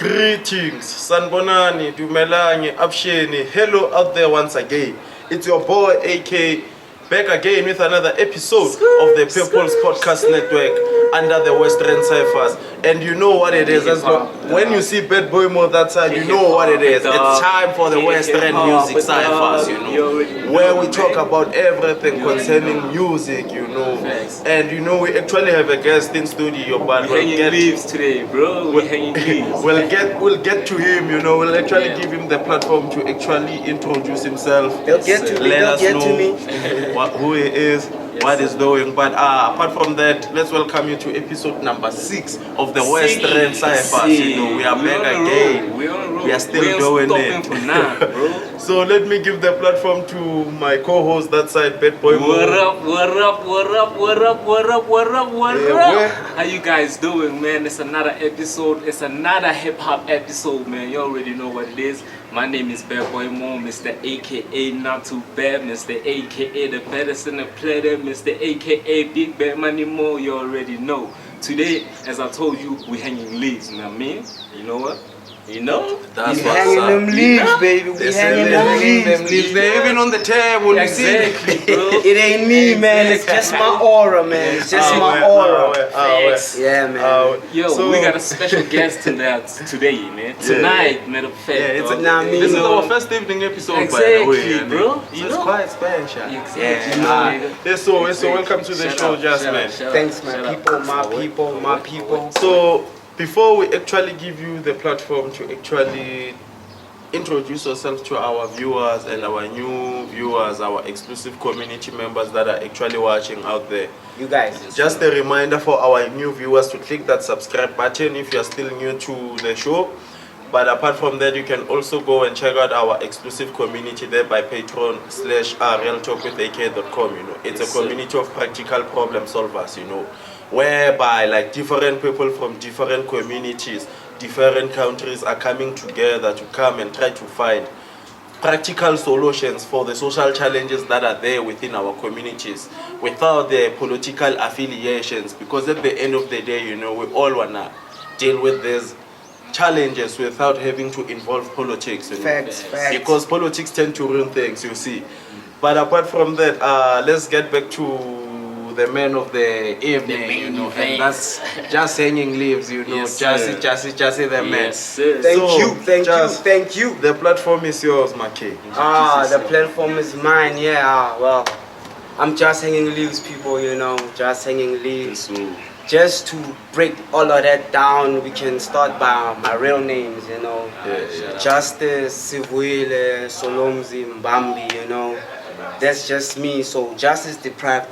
Greetings, Sanbonani, Dumelangi, Absheni, hello out there once again. It's your boy AK, back again with another episode of the People's Podcast Network under the Westrand Cyphers. And you know what it is, as long, when you see Bad Boy Mo that side, you know what it is. It's time for the Westrand Music Cyphers, you know, where we talk about everything concerning music, you know. And you know, we actually have a guest in studio, but we're hanging leaves today, bro. We're hanging leaves. We'll get to him, you know. We'll actually give him the platform to actually introduce himself. They'll get to me. Let us They'll know get to me. who he is, what he's doing. But apart from that, let's welcome you to episode number 6 of the Westrand Cyphers. You know, we are back again. We are still doing it. For now, bro. So let me give the platform to my co-host that side, Bad Boy. What up? How you guys doing, man? It's another episode. It's another hip hop episode, man. You already know what it is. My name is Bad Boy Mo, Mr. AKA Not Too Bad, Mr. AKA the baddest in the planet, Mr. AKA Big Bad Money Mo. You already know. Today, as I told you, we hanging leaves. You know what I mean? You know what? You know? That's We hanging them leaves, baby. We hanging them leaves. They're even on the table. Exactly, bro. It ain't me, man. It's just my aura, man. It's just my aura. Yeah, man. Yo, So- we got a special guest today, man. Tonight, matter of fact. Yeah, it's dog. Nah, me, this is no. our first evening episode, by the Exactly, way, bro. So You it's know? quite special. Exactly. Yeah, so welcome to the show, Jas, man. Thanks, my people, my people. So before we actually give you the platform to actually introduce yourself to our viewers and our new viewers, our exclusive community members that are actually watching out there, You guys. just a reminder for our new viewers to click that subscribe button if you're still new to the show. But apart from that, you can also go and check out our exclusive community there by patreon.com/realtalkwithakay.com. You know, it's a community of practical problem solvers, you know, whereby like different people from different communities, different countries are coming together to come and try to find practical solutions for the social challenges that are there within our communities without the political affiliations, because at the end of the day, you know, we all wanna deal with these challenges without having to involve politics, you know? Facts. Because politics tend to ruin things, you see. But apart from that, let's get back to the man of the evening, you know, and that's Jas Hanging Leaves, you know. Yes, sir. Jassy the man. Yes, sir. Thank you. The platform is yours, Maki. The platform is mine, yeah. Well, I'm just hanging leaves, people, you know. Just hanging leaves. Just to break all of that down, we can start by my real names, you know. Justice, Sivuile, Solomzi, Mbambi, you know. That's just me. So justice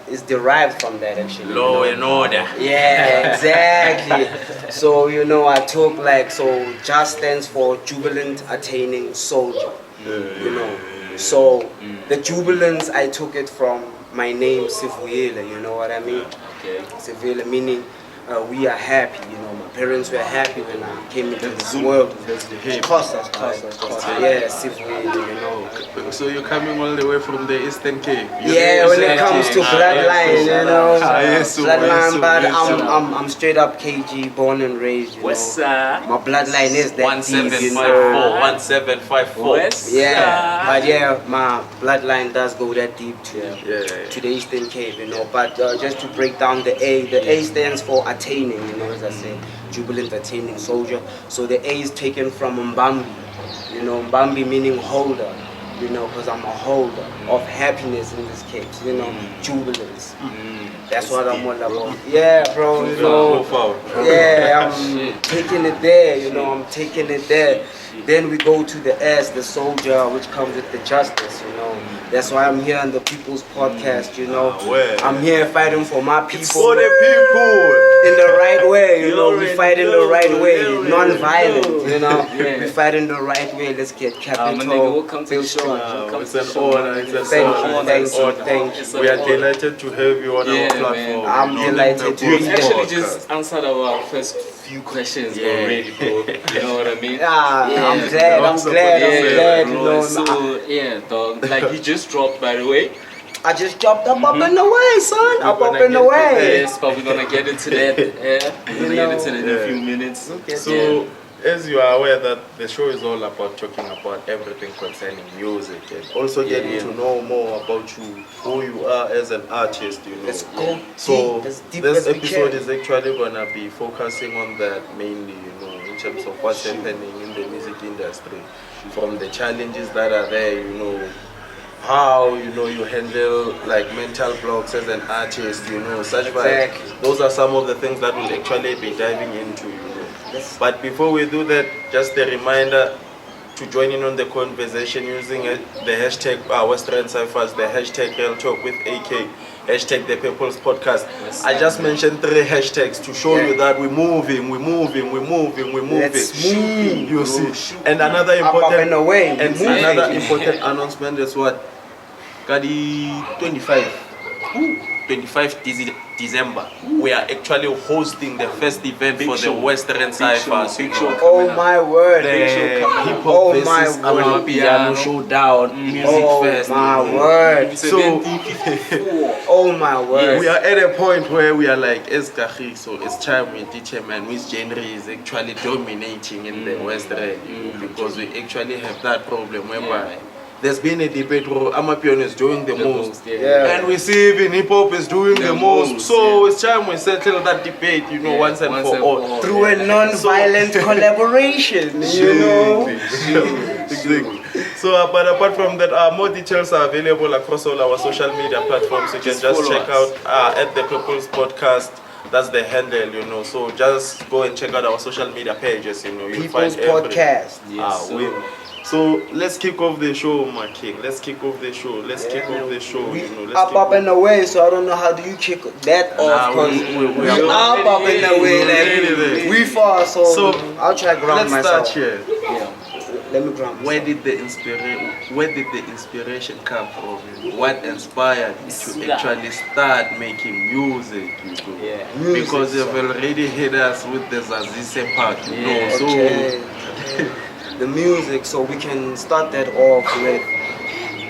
is derived from that, actually. Law and order. Yeah, exactly. So, you know, I took JUST stands for Jubilant Attaining Soldier, you know. So the jubilance, I took it from my name, Sivuile, you know what I mean? Okay. Sivuile meaning we are happy, you know. My parents were happy when I came into this world. Xhosa. Yeah, Sivuile, you know. So you're coming all the way from the Eastern Cape? Yeah, when it comes to bloodline, you know, bloodline, but I'm straight up KG, born and raised, you What's know. up? My bloodline is that deep, you know. 1754. Yeah, but yeah, my bloodline does go that deep to Yeah. the Eastern Cape, you know. But just to break down the A stands for attaining, you know, as I say, Jubilant Attaining Soldier. So the A is taken from Mbambi, you know, Mbambi meaning holder. You know, because I'm a holder of happiness in this case, you know, jubilance. That's what I'm all about. Yeah, bro, you know. Yeah, I'm taking it there, you know, I'm taking it there. Then we go to the S, the soldier, which comes with the justice, you know. That's why I'm here on the People's Podcast, you know. I'm here fighting for my people. For the people. In the right way, you know, we fight in the right way, non-violent, you know. We fight in the right way. Let's get capital. Welcome to the show. It's an honor. Thank you. We are delighted to have you on our platform. I'm delighted to You be actually here. just answered our first few questions already, bro. You know what I mean? I'm glad, you know. So, yeah, dog. Like, you just dropped, by the way. I just jumped up in the way, son. Up in the way. Yes, but we're gonna get into that. We're gonna get into that in a few minutes. So as you are aware that the show is all about talking about everything concerning music and also getting to know more about you, who you are as an artist, you know. Let's go So deep, as deep this as we episode can. is actually gonna be focusing on that mainly, you know, in terms of what's happening in the music industry, from the challenges that are there, you know, how you handle like mental blocks as an artist, you know, such vibes. Exactly. Those are some of the things that we'll actually be diving into, you know. Let's- But before we do that, just a reminder to join in on the conversation using the hashtag Westrand Cyphers, the hashtag realtalkwithakay, hashtag the People's Podcast. I just mentioned 3 hashtags to show you that we're moving. Let's move, You bro. see. And another Up, up important and away. and We moving. another important announcement is what? Kadi 25 December. We are actually hosting the first event for the Western Cyphers. Oh my word. The hip hop Oh versus my word. Amapiano showdown music Oh fest. my word. So Oh my word. we are at a point where we are like, as Kagiso, it's time we determine which genre is actually dominating in the Western, because we actually have that problem whereby there's been a debate where Amapiano is doing the most, Yeah. and we see even hip hop is doing the most. So it's time we settle that debate, you know, once and for all. Through a non-violent collaboration, you know. Exactly. So, but apart from that, more details are available across all our social media platforms. You can just check out at the People's Podcast. That's the handle, you know. So just go and check out our social media pages, you know. You'll People's find every- Podcast. So let's kick off the show, my king. Let's kick off the show. Let's kick off the show. We You know, let's up, kick up off- and away, so I don't know how do you kick that off, because we are up, up and away, really there. like we far, so I'll try to ground Let's myself. start here. Let me ground myself. Where did the inspiration come from? What inspired you to actually start making music? You know? Music, Because you've so- already hit us with the Zazise part, you know. So Okay. The music, so we can start that off with,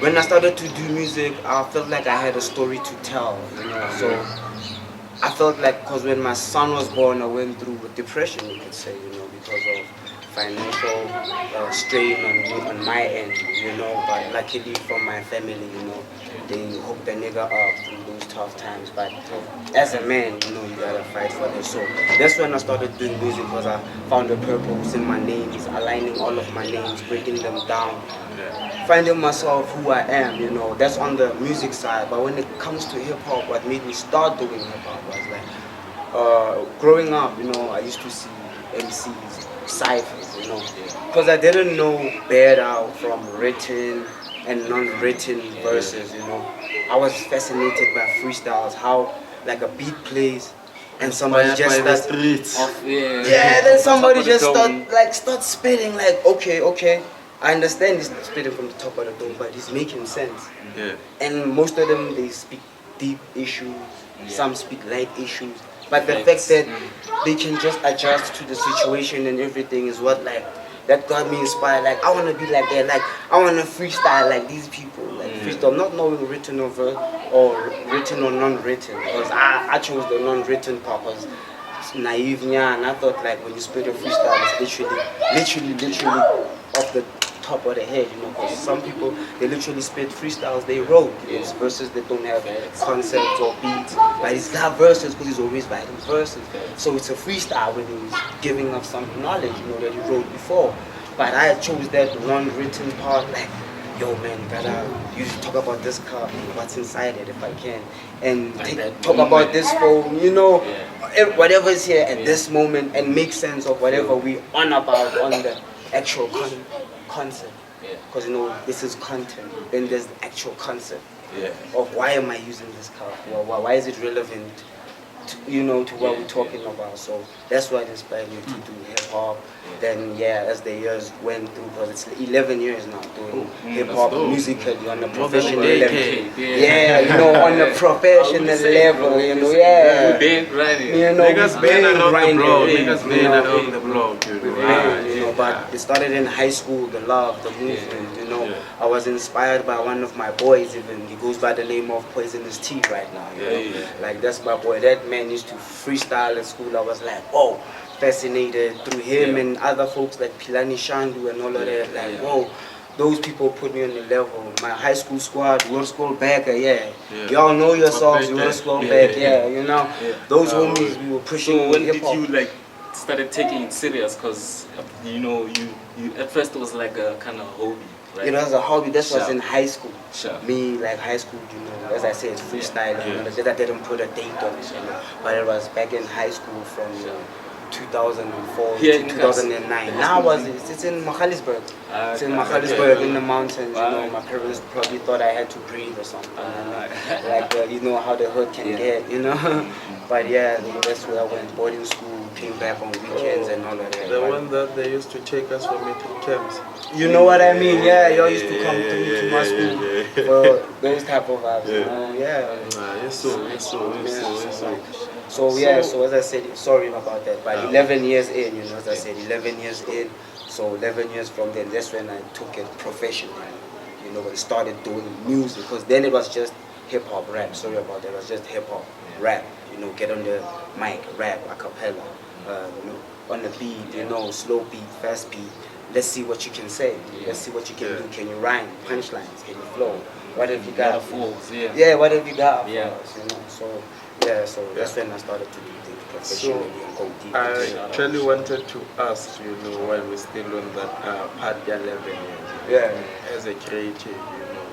when I started to do music, I felt like I had a story to tell, you know. So I felt like, because when my son was born, I went through depression, you could say, you know, because of financial strain on my end, you know. But luckily from my family, you know, they hooked the nigga up through those tough times. But as a man, you know, you gotta fight for this. So that's when I started doing music, because I found a purpose in my names, aligning all of my names, breaking them down, finding myself who I am, you know. That's on the music side. But when it comes to hip hop, what made me start doing hip hop was like growing up, you know, I used to see MCs, ciphers, you know, because I didn't know better from written and non-written verses, you know. I was fascinated by freestyles, how like a beat plays and somebody Inspired just by the starts, streets. then somebody just start spitting like, okay, I understand he's spitting from the top of the dome, but he's making sense. Yeah. And most of them, they speak deep issues, some speak light issues, but the fact that they can just adjust to the situation and everything is what like that got me inspired. Like, I want to be like that. Like, I want to freestyle like these people. Like, freestyle, not knowing written or written or non-written, because I chose the non-written part, because it's naive, and I thought like when you spit a freestyle, it's literally off the top of the head, you know, because some people, they literally spit freestyles they wrote, it's verses that don't have concepts or beats, but he's got verses because he's always writing verses, so it's a freestyle when he's giving up some knowledge, you know, that he wrote before. But I chose that non-written part, like, yo man, gotta talk about this car, what's inside it if I can, and talk about this phone, you know, whatever's here at this moment, and make sense of whatever we on about on the actual concept, because you know this is content, then there's the actual concept of why am I using this car, why is it relevant to, you know, to what we're talking about. So that's what inspired me to do hip hop. Then as the years went through, because it's 11 years now doing hip hop musically on a professional level. You know, on a professional level, you know, you know, Niggas been around the block, grinding, you know. But it started in high school, the love, the movement, you know. I was inspired by one of my boys, even he goes by the name of Poisonous T right now, you know. Like, that's my boy. That man used to freestyle at school. I was like, oh, fascinated through him and other folks like Pilani Shandu and all of that. Like, whoa, those people put me on the level. My high school squad, you want to scroll back, y'all know yourselves, you want to scroll back, you know. Those homies, we were pushing. So when did hip-hop. you like started taking it serious? Cause you know you at first it was like a kind of hobby. Right? It was a hobby. This was in high school. Sure. Me, like high school, you know, as I said, freestyle. You know, I didn't put a date on it, you know, but it was back in high school from 2004 to 2009. Now it's in Magaliesburg. It's in Magaliesburg in the mountains. You know, my parents probably thought I had to breathe or something. Like you know how the hood can get, you know. But yeah, that's where I went boarding school, came back on weekends and all of that. The one that they used to take us for meeting camps. You know what I mean? Yeah, y'all used to come through to my school for those type of vibes. So as I said, sorry about that. But 11 years in, you know, as I said, 11 years in. So 11 years from then, that's when I took it professionally. You know, I started doing music because then it was just hip hop rap. Sorry about that. It was just hip hop rap. You know, get on the mic, rap, a cappella. You know, on the beat, you know, slow beat, fast beat. Let's see what you can say. Let's see what you can do. Can you rhyme? Punchlines? Can you flow? What have you got? What have you got for us? You know, so that's when I started to do things professionally and go deep. I actually wanted to ask, you know, while we're still on that part 11 years, as a creative,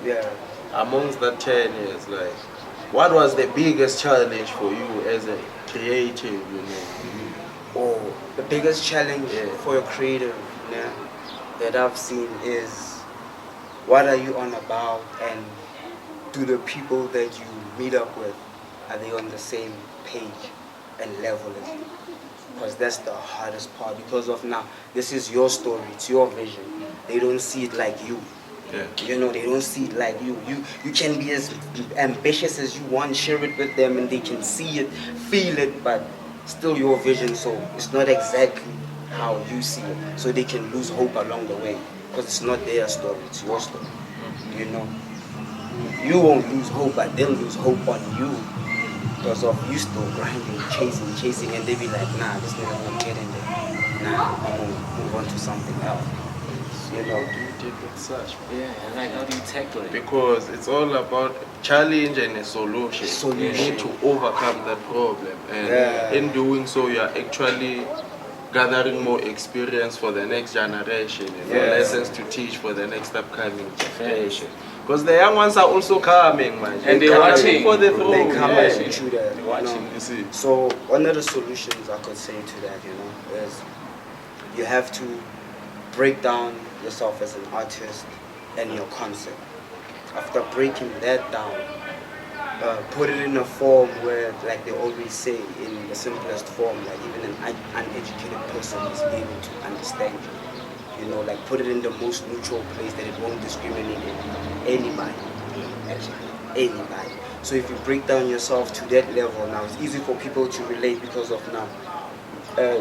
you know, amongst that 10 years, like, what was the biggest challenge for you as a creative, you know? Oh, the biggest challenge for a creative, that I've seen is what are you on about, and do the people that you meet up with, are they on the same page and level as you? Because that's the hardest part, because of now, this is your story, it's your vision. They don't see it like you. You know, they don't see it like you. You can be as ambitious as you want, share it with them, and they can see it, feel it, but still your vision, so it's not exactly how you see it. So they can lose hope along the way, because it's not their story, it's your story. You know, you won't lose hope, but they'll lose hope on you because of you still grinding, chasing, and they be like, nah, this nigga won't get in there. Nah, I'm gonna move on to something else. You know, how do you deal with such? Like how do you tackle it? Because it's all about challenge and a solution. So you need to overcome that problem, and in doing so, you are actually gathering more experience for the next generation, you know, lessons to teach for the next upcoming generation. Because the young ones are also coming, man. And they're watching. For the throne. They come and through that. They're watching. You see. So one of the solutions I could say to that, you know, is you have to break down yourself as an artist and your concept. After breaking that down, put it in a form where, like they always say, in the simplest form, like even an uneducated person is able to understand you. You know, like put it in the most neutral place that it won't discriminate anybody. Actually, anybody. So if you break down yourself to that level, now it's easy for people to relate because of now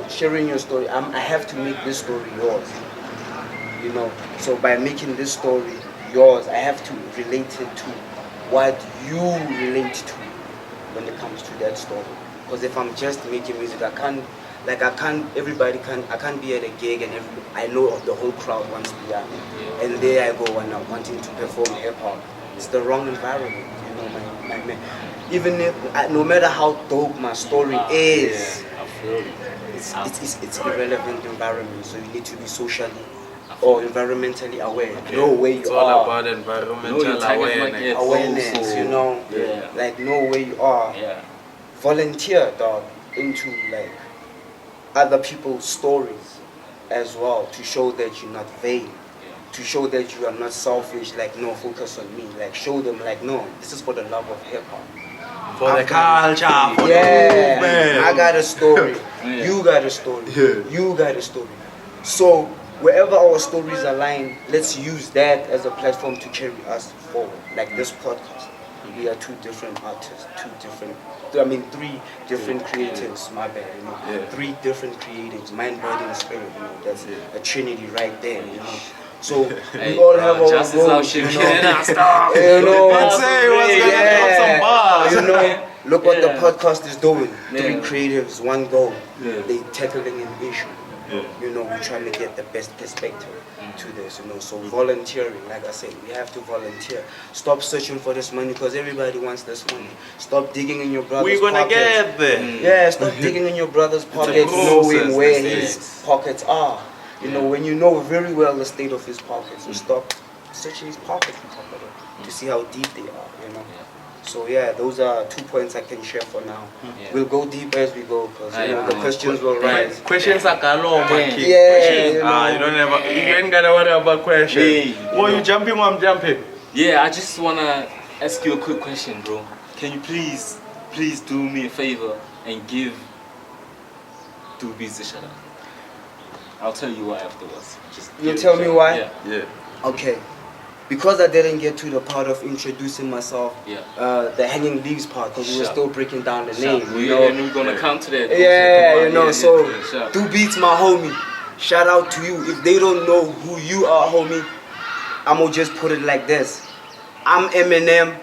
sharing your story. I have to make this story yours. You know, so by making this story yours, I have to relate it to what you relate to when it comes to that story. Because if I'm just making music, I can't be at a gig and I know the whole crowd wants piano. And there I go and I'm wanting to perform hip hop. It's the wrong environment, you know, my man. Even if, no matter how dope my story is, it's irrelevant environment. So you need to be socially or environmentally aware. Know where you are. It's all about environmental awareness, you know. Like know where you are. Volunteer, dog, into like other people's stories as well, to show that you're not vain, to show that you are not selfish, like no, focus on me, like show them like no, this is for the love of hip hop. For the culture, for the movement. I got a story, you got a story, you got a story. So wherever our stories align, let's use that as a platform to carry us forward, like this podcast. We are three different creatives, my bad, you know. 3 different creatives, mind, body, and spirit, you know. That's a trinity right there, you know. So Hey, we all have our Jas is out goals, here you killing know. our stuff. You know, Let's say he was gonna drop some bars. You know, look what the Yeah. podcast is doing. Three Yeah. creatives, one goal. Yeah. They tackling an issue. Yeah. You know, we're trying to get the best perspective to this, you know. So volunteering, like I said, we have to volunteer. Stop searching for this money because everybody wants this money. Stop digging in your brother's We're gonna pocket. get there. Yeah, stop digging in your brother's pocket, process, knowing where that's his it. pockets are. You know, Yeah. when you know very well the state of his pockets, so stop searching his pockets to see how deep they are, you know. So yeah, those are 2 points I can share for now. Yeah. We'll go deeper as we go because I the know. questions will rise. Questions are galore, my Yeah. kid. Yeah, Questions. you know. You don't ever. You ain't gotta worry about questions. Yeah, Oh, you jumping? I'm jumping. Yeah, I just wanna ask you a quick question, bro. Can you please do me a favor and give 2 beats a shout out? I'll tell you why afterwards. Just You'll give tell a me shout why? out. Yeah. Yeah. Okay. Because I didn't get to the part of introducing myself, Yeah. the Hanging Leaves part, because we were Sure. still breaking down the Sure. name. We, You know? and we're gonna come to that. Yeah, Come on, you know, yeah, so yeah, sure. 2 beats, my homie. Shout out to you. If they don't know who you are, homie, I'm gonna just put it like this. I'm Eminem,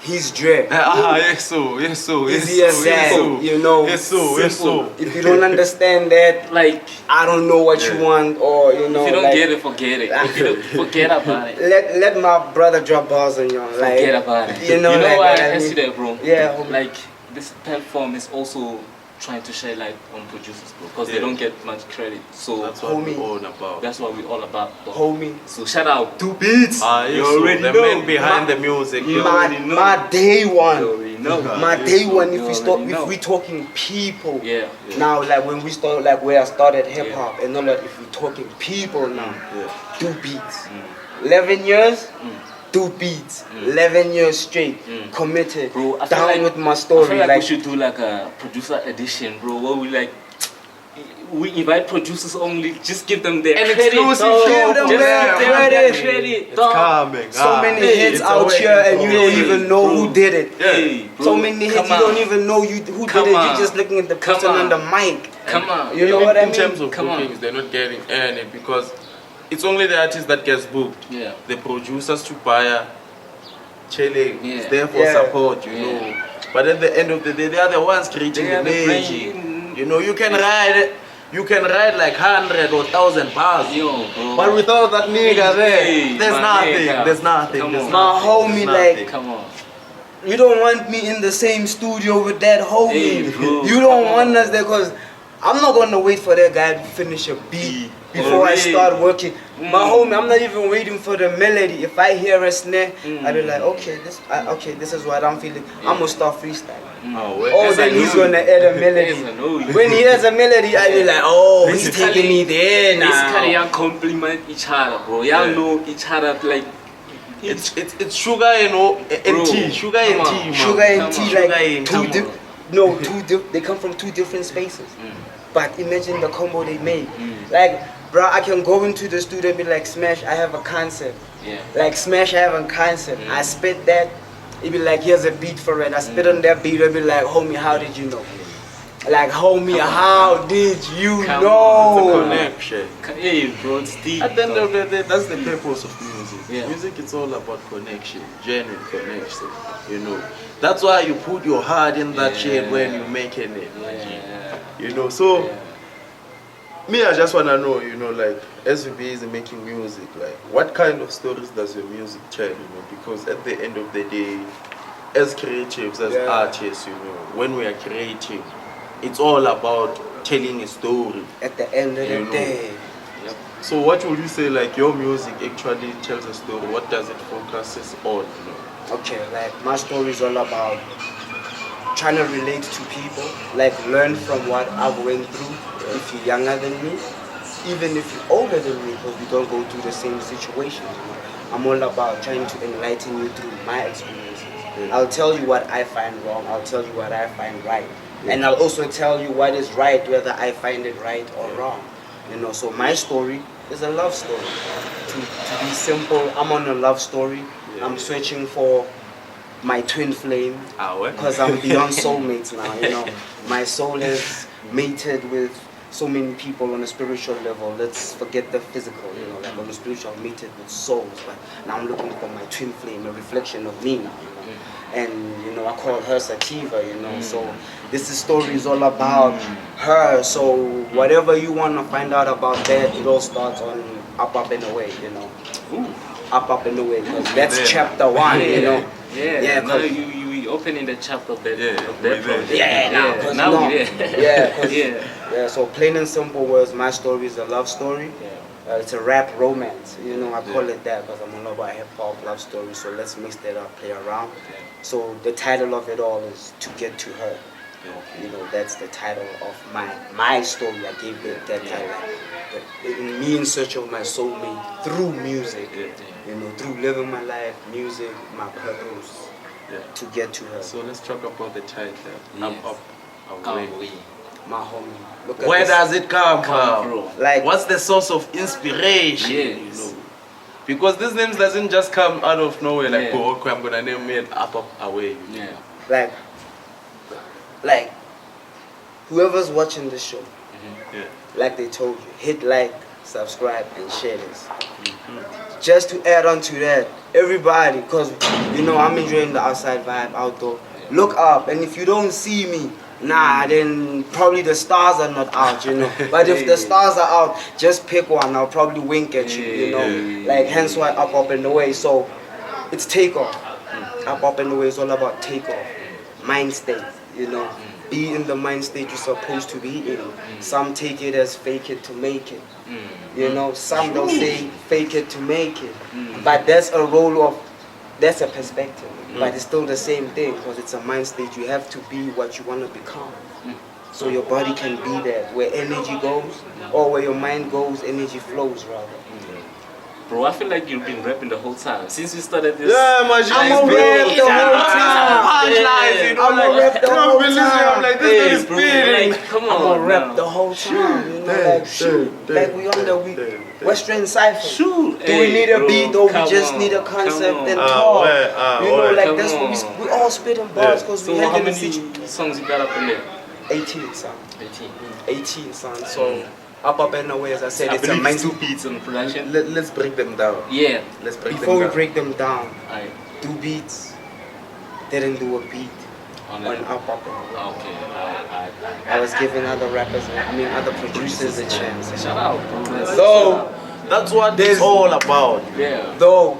he's Dre. Yes so, yes so, yes Easy as so, that, yes so. you know. Yes so, yes so. If you don't understand that, Like, I don't know what you Yeah. want, or you know. if you don't like, get it, forget it. If you don't, forget about it. let my brother drop bars on you. Like, Forget about it. You know, like, why what I I asked mean? you that, bro? Yeah, homie. Like, this platform is also trying to share light on producers, bro, because they Yeah. don't get much credit. So That's what we're Homie. all about. that's what we're all about, bro. Homie. So shout out 2 beats. Yes, you so, already the know. man behind the music. You My, already know. my day one. You already know. My Yeah, day so one, you already know. if we talking people Yeah. now, like when we start, like where I started hip hop, and not like if we talking people now, Yeah. 2 beats, 11 years, 2 beats, 11 years straight, committed, Bro, I feel down like, with my I story, feel like like we should do like a producer edition, bro, where we invite producers only, just give them their An credit. exclusive dog. show Give them Just their give them their credit. credit. It's dog. coming. so many hey, hits it's out a here, and you don't Hey, even know bro. who did it. Hey, bro, So many hits, come you don't on. even know who Come did it. on. You're just looking at the Come person on. on the mic. Come on. You know Even what I in mean? terms of Come on. bookings, they're not getting any because it's only the artist that gets booked. Yeah. The producers to buy chilling, Yeah. it's there for Yeah. support, you Yeah. know. But at the end of the day, they are the ones creating They are the the magic. brain. You know, you can write like 100 or 1,000 bars. Yo, bro. But without that nigga there, Hey, there's my nothing. nigga. There's nothing. Come There's on. My nothing, homie, there's like, nothing. Come on. You don't want me in the same studio with that homie. Hey, bro, you don't come want on. us there because I'm not gonna wait for that guy to finish a beat before I Already. start working. My homie, I'm not even waiting for the melody. If I hear a snare, I be like, okay, this is what I'm feeling. I'm gonna start freestyling. Oh, wait. Oh, Yes, then I he's know gonna you. add a Yes, I melody. know you. When he has a melody, I be like, oh, he's Basically- taking me there Basically, now. y'all compliment each other, bro. Y'all Yeah. know each other, like, It's sugar, you know, and Bro, tea. Sugar and come on. tea, man. Sugar and Come tea, on. Sugar like and they come from 2 different spaces. But imagine the combo they made. Like, bro, I can go into the studio and be like, Smash, I have a concept. yeah. Like, Smash, I have a concept. I spit that, it be like, here's a beat for it. I spit on that beat, it be like, homie, how did you know? Like, homie, how did you Come know? on. Connection. Hey, bro, it's deep. At the end of the day, that's the purpose of music. Yeah. Music is all about connection, genuine connection. You know, that's why you put your heart in that shit when you're making it. Yeah. You know, so Yeah. me, I just wanna know, you know, like as you're busy making music, like what kind of stories does your music tell? You know, because at the end of the day, as creatives, as Yeah. artists, you know, when we are creating, it's all about telling a story. At the end of You the know. day, Yep. So what would you say, like your music actually tells a story? What does it focuses on? You know? okay, like my story is all about trying to relate to people, like learn from what I've went through. If you're younger than me, even if you're older than me, because we don't go through the same situations. You know? I'm all about trying to enlighten you through my experiences. Yeah. I'll tell you what I find wrong. I'll tell you what I find right, and I'll also tell you what is right, whether I find it right or wrong. You know, so my story is a love story. To be simple, I'm on a love story. Yeah. I'm searching for my twin flame Ah, what? because I'm beyond soulmates now. You know, my soul is mated with so many people on a spiritual level. Let's forget the physical, you know, like on the spiritual, I'm mated with souls, but now I'm looking for my twin flame, a reflection of me now, you know. And you know, I call her Sativa, you know. So this story is all about her. So whatever you want to find out about that, it all starts on Up and Away, you know. Up and Away, because that's chapter 1, you know. Yeah. Now you opening the chapter of that project. Now we're there. Yeah. So plain and simple words, my story is a love story. It's a rap romance, you know. I call it that because I'm all about hip hop love story. So let's mix that up, play around. So the title of it all is To Get to Her. You know, that's the title of my story. I gave it that title. Me in search of my soulmate through music. You know, through living my life, music, my purpose. To get to her. So let's talk about the title. Up, away. My homie. Look at Where this. does it come from? Like, what's the source of inspiration? You know? Because these names doesn't just come out of nowhere. Like, oh, okay, I'm gonna name it Up, Away. Like, whoever's watching this show, like they told you, hit like, subscribe, and share this. Just to add on to that, everybody, because you know I'm enjoying the outside vibe, outdoor. Look up, and if you don't see me, then probably the stars are not out, you know. But if the stars are out, just pick one. I'll probably wink at you, you know. Like hence why Up and Away. So it's takeoff. Up and Away is all about takeoff, mind state, you know. Be in the mind state you're supposed to be in. Some take it as fake it to make it. You know, some don't say fake it to make it. But that's a role of, that's a perspective. But it's still the same thing because it's a mind state. You have to be what you want to become. So your body can be that. Where energy goes, or where your mind goes, energy flows rather. Bro, I feel like you've been rapping the whole time since we started this. Yeah, man, I'm a rap the whole time. Punchlines, you know, I'm a rap the whole time. I'm like, this is speeding. Like, come I'm on, a rap the whole time. You know, like shoot, like we on the Westrand cipher. Shoot. Do we need a beat or we just need a concept and talk? You know, like that's what we all spit in bars because we how had many songs you got up in there? 18 son. 18 son. So. Up and Away, as I said, it's a mind 2 beats on production. Let's break them down. Yeah. Let's break them down. Before we break them down, Aye. 2 beats, didn't do a beat on Up and Away. Okay. I was giving other rappers, other producers a chance. Shout out, bro. So, that's what it's all about. Yeah. Though,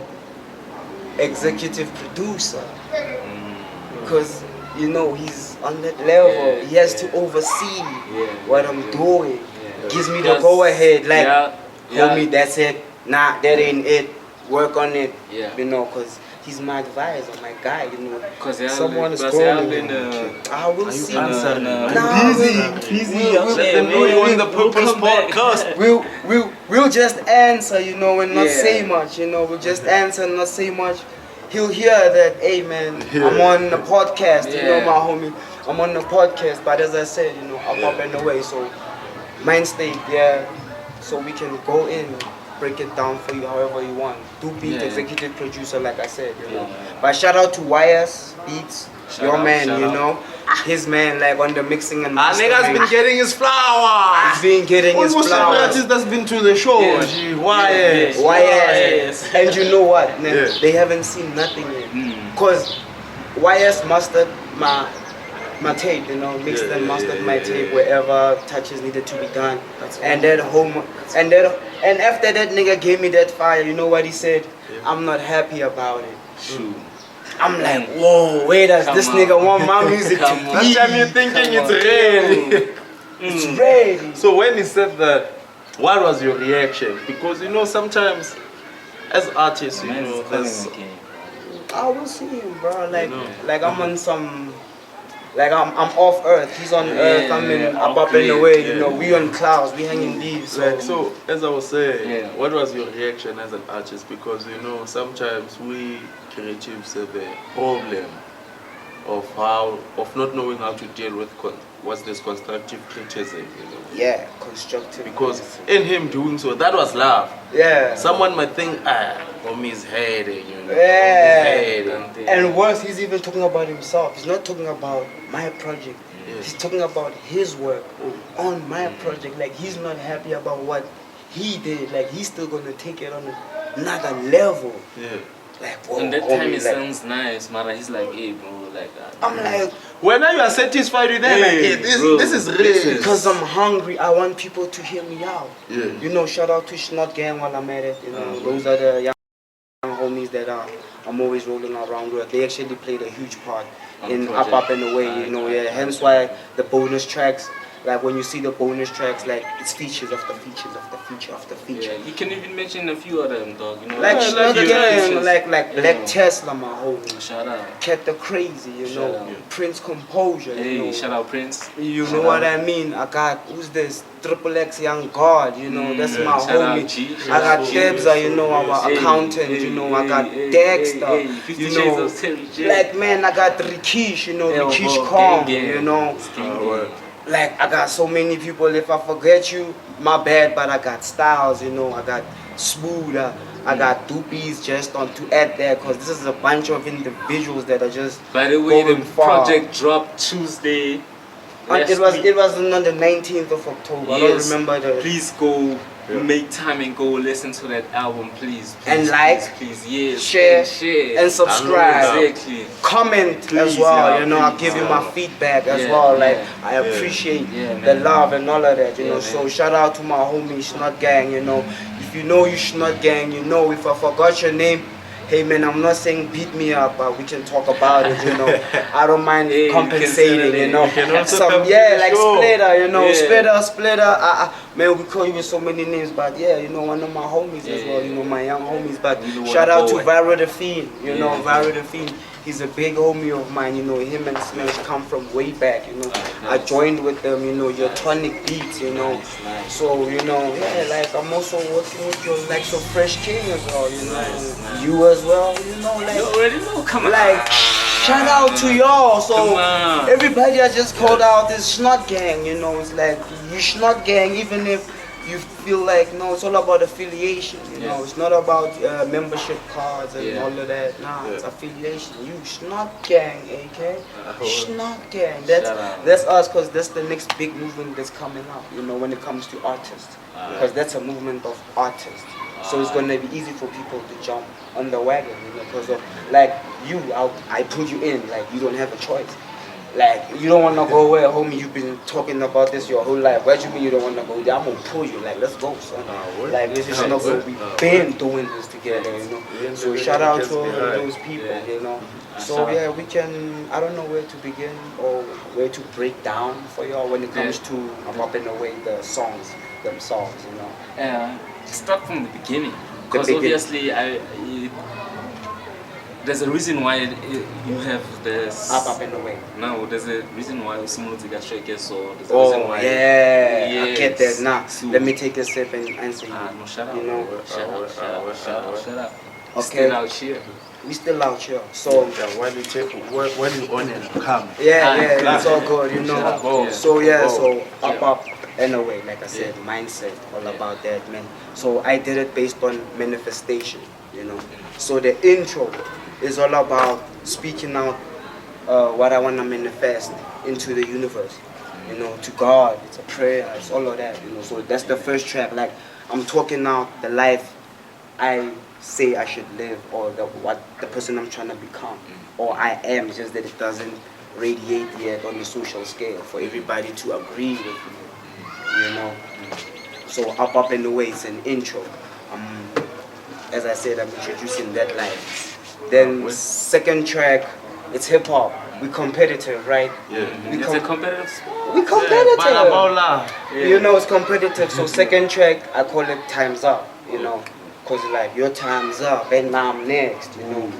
executive producer, because, you know, he's on that level. He has to oversee what I'm doing. Gives me the go ahead, like, homie, that's it. Nah, that ain't it. Work on it. You know, because he's my advisor, my guy, you know. Someone is calling me. I will see. Busy. Let them know you on the Purpose Podcast. We'll just answer, you know, and not say much, you know. We'll just answer and not say much. He'll hear that, hey man, I'm on the podcast, you know, my homie. I'm on the podcast, but as I said, you know, Up and Away, so mind state, so we can go in, break it down for you however you want. 2 beat, executive producer, like I said, you know. But shout out to YS Beats, your man, you know. His man, like on the mixing and mastering. Nigga's been getting his flowers. He's been getting his flowers. Almost every artist that's been to the show. YS. And you know what? They haven't seen nothing yet. Because YS mastered my tape, you know, mixed and mastered my tape wherever touches needed to be done. And then and after that nigga gave me that fire, you know what he said? I'm not happy about it. Shoot. I'm like, whoa, wait, does this nigga want my music to be? That time you're thinking it's ready. It's ready. So when he said that, what was your reaction? Because you know sometimes as artists, you know, there's I will see him, bro. Like I'm on some. Like I'm off Earth, he's on Earth, I'm in Up and Away, you know, we on clouds, we hanging leaves. So as I was saying, what was your reaction as an artist? Because you know, sometimes we creatives have a problem of not knowing how to deal with what's this constructive criticism, you know. Yeah, constructive. Because in him doing so, that was love. Yeah. Someone might think, homie's hating, you know. Yeah. And worse, he's even talking about himself. He's not talking about my project. He's talking about his work on my project. Like, he's not happy about what he did. Like, he's still gonna take it on another level. Yeah. Like, whoa, And that homie, time it like, sounds nice, Mara. He's like, hey, bro, like that. I'm like, When are you satisfied with that? Hey, Like, hey, bro, this is real. because I'm hungry, I want people to hear me out. Yeah. You know, shout out to Snot Gang while I'm at it. You know, those are the young homies that I'm always rolling around with. They actually played a huge part in Up and Away. You know, yeah. Hence why the bonus tracks. Like when you see the bonus tracks, like it's features after features after feature after feature. Yeah, you can even mention a few of them, dog. You know, Like Yeah, like Black Tesla, my homie. Shout out. Cat the Crazy, you Shout know. out. Prince Composure, you Hey, know. shout out Prince. You Shout know what out. I mean? I got, who's this? Triple X Young God, you know, that's my Shout out homie. G. I got Yes, Debza, you know, our Hey, accountant, hey, you know, I got hey, Dexter, hey, 50 you Shades know. of Terry J. Like, man, I got Rikish, you know, Elbow, Rikish gang, Kong, gang. you know. Gang. Like, I got so many people, if I forget you, my bad, but I got Styles, you know, I got Smooth, I got Doopies just on to add there, because this is a bunch of individuals that are just By the way, the going far. project dropped Tuesday. It was on the 19th of October. I don't remember the. Please go make time and go listen to that album, please. And Please, like, please, yes, share, and share, and subscribe. Exactly. Comment Please, as well, yeah, you know, I'll please, give you yeah. my feedback as Yeah, well. Like, yeah, I appreciate yeah, the man. love and all of that, you Yeah, know. man. So shout out to my homie Snot Gang, you know. If you know you Snot Gang, you know, if I forgot your name, hey man, I'm not saying beat me up, but we can talk about it, you know. I don't mind Hey, you can compensating, send it you in. know. You can also Some, come to yeah, the like show. Splitter, you know, Yeah. Splitter. Man, we call you with so many names, but yeah, you know, one of my homies as well, you know, my young homies. But You know what shout I out to call it. Varo the Fiend, you know, Yeah. Varo the Fiend. He's a big homie of mine, you know, him and Smash come from way back, you know. I Nice. joined with them, you know, your tonic beats, you know. Nice. So, you know, yeah, like I'm also working with your like so Fresh King as well, you know. Nice. You as well, you know, You like already know, come on. like shout out to y'all. So Come on. everybody I just called out is Snot Gang, you know, it's like you Snot Gang even if you feel like no, it's all about affiliation, you know, Yeah. it's not about membership cards and Yeah. all of that. Nah, it's Yeah. affiliation. You Snot Gang, AK. Snot Gang. Shout out. That's us, cause that's the next big movement that's coming up, you know, when it comes to artists. Because that's a movement of artists. So it's gonna be easy for people to jump on the wagon, you know, because of like you, I put you in, like you don't have a choice. Like you don't wanna go where, homie, you've been talking about this your whole life. What you mean you don't wanna go there? I'm gonna pull you, like let's go, son. what? Like this is not gonna be been doing this together, you know. So shout out to all of those people, you know. So yeah, we can, I don't know where to begin or where to break down for y'all when it comes to Up and Away, the songs themselves, you know. Start from the beginning, The because beginning. obviously there's a reason why you have this. Up and Away. No, there's a reason why Simultiga Shake so there's a Oh reason why. yeah, I get that. Yes. Now So- let me take a sip and answer you. No, shut up. You know, Shut up. Okay. Still out here. we still out here. So when you on and come. yeah, it's all good, you Shut up. know. Yeah. So yeah, Oh. so up and away, like I said, mindset, all about that, man. So I did it based on manifestation, you know. So the intro is all about speaking out what I want to manifest into the universe, you know, to God. It's a prayer, it's all of that, you know. So that's the first track. Like I'm talking out the life I say I should live, or the person I'm trying to become, or I am. Just that it doesn't radiate yet on the social scale for everybody to agree with me, you know. So up and away, it's an intro. As I said, I'm introducing that life. Then second track, it's hip hop. We competitive, right? Yeah. We It's a competitive sport. we competitive. Bala. You know, it's competitive. So second track, I call it Time's Up, you know. Because like, your time's up and now I'm next, you know.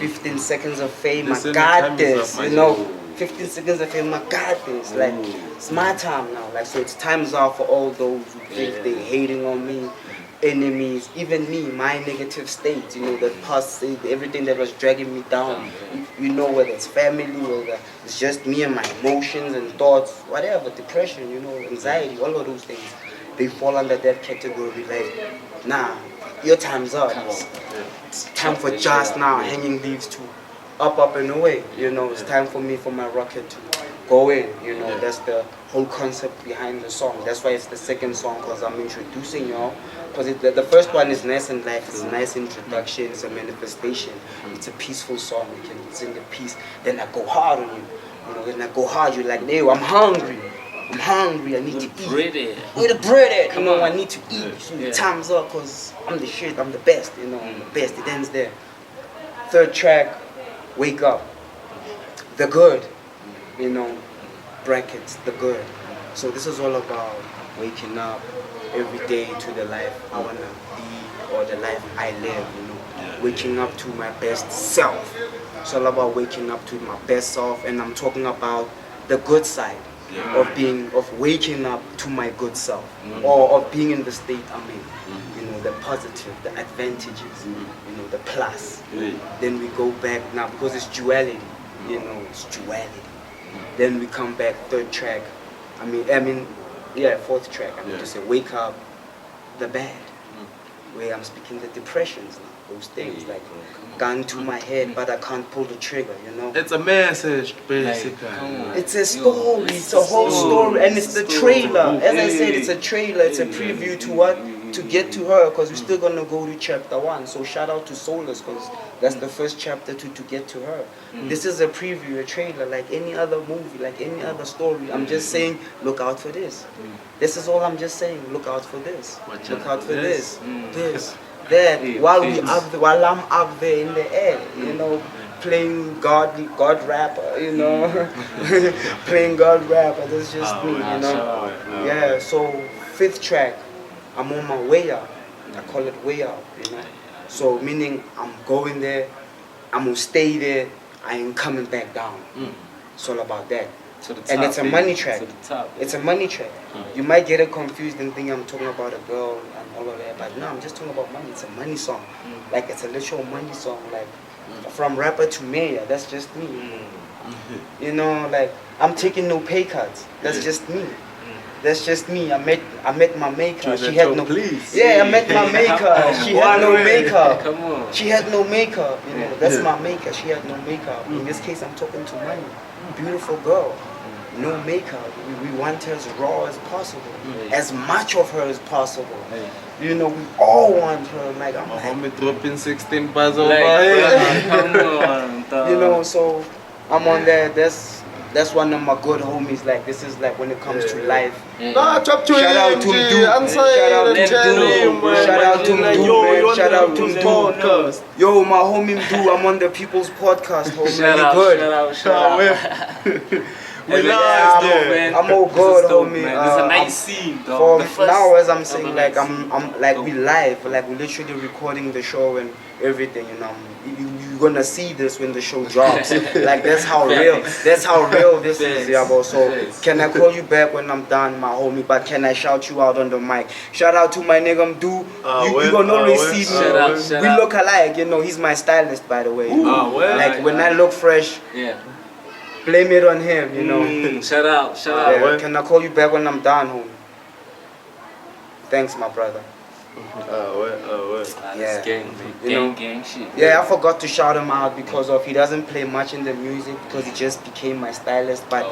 15 seconds of fame, Listen, I got time is this, up, you my know. G. 15 seconds of fame, I got this. Like, it's my time now. Like, so it's time's up for all those who think they hating on me, enemies, even me, my negative state, you know, the past state, everything that was dragging me down. You know, whether it's family, whether it's just me and my emotions and thoughts, whatever, depression, you know, anxiety, all of those things, they fall under that category. Like, nah, your time's up. It's time for Jas now, Hanging Leaves to up and away. You know, it's time for me, for my rocket to go in, you know. That's the whole concept behind the song. That's why it's the second song, because I'm introducing y'all. Because the first one is nice and light, it's a nice introduction, it's a manifestation, it's a peaceful song, you can sing the peace. Then I go hard on you, you know, then I go hard, you're like, no, I'm hungry, I need to eat. With the bread, you know, I need to eat. So time's up, because I'm the shit, I'm the best, you know, I'm the best, it ends there. Third track, Wake Up, the good, you know, brackets, the good. So this is all about waking up every day to the life I wanna be, or the life I live, you know, waking up to my best self. It's all about waking up to my best self, and I'm talking about the good side of waking up to my good self, or of being in the state I'm in. You know, the positive, the advantages, you know, the plus. Then we go back now, because it's duality, you know, it's duality. Then we come back, third track, fourth track, I mean to say, Wake Up, the bad, where I'm speaking the depressions, those things, like gun to my head, but I can't pull the trigger, you know. It's a message, basically. It's a story, it's a whole story, and it's the trailer. As I said, it's a trailer, it's a preview to what? To get to her, because we're still gonna go to chapter 1. So shout out to Soulless, because that's the first chapter to get to her. This is a preview, a trailer, like any other movie, like any other story. I'm just saying, look out for this. This is all I'm just saying. Look out for this. Look out for this. This. That. While I'm up there in the air, you know, playing God rapper, you know, playing God rapper. That's just me, you know. Yeah. So fifth track, I'm on my way up. I call it way up, you know. So meaning I'm going there, I'm gonna stay there, I ain't coming back down. It's all about that. To the top, and it's a money track. To the top. It's a money track. You might get it confused and think I'm talking about a girl and all of that, but no, I'm just talking about money. It's a money song. Like it's a literal money song. Like from rapper to mayor, that's just me. You know, like I'm taking no pay cuts. That's just me. That's just me. I met my maker. She had no. Yeah, I met my maker. She had no makeup. Come on. She had no makeup. You know, that's my maker. She had no makeup. In this case, I'm talking to money. Beautiful girl, no makeup. We want her as raw as possible, as much of her as possible. You know, we all want her. Like I'm like, dropping 16 bars over here. You know, so I'm on there. That's one of my good homies. Like this is like when it comes to life. Nah, chop to shout out to Mdu. Shout out to Mdu. Shout out to Mdu. Shout out to Mdu. Yo, my homie Mdu. I'm on the People's Podcast. Homie, Shout out. We love man. I'm all good, homie. It's a nice scene, though. Now, as I'm saying, like I'm like we live, like we're literally recording the show and everything. You know, you're gonna see this when the show drops. Like that's how real this is, yeah, bro. So can I call you back when I'm done, my homie? But can I shout you out on the mic? Shout out to my nigga Mdu. You gonna always see me. We look alike, you know. He's my stylist, by the way. Like when I look fresh. Blame it on him, you know. Shout out. Can I call you back when I'm done, homie? Thanks, my brother. Yeah. Gang shit. Yeah, I forgot to shout him out because he doesn't play much in the music because he just became my stylist. But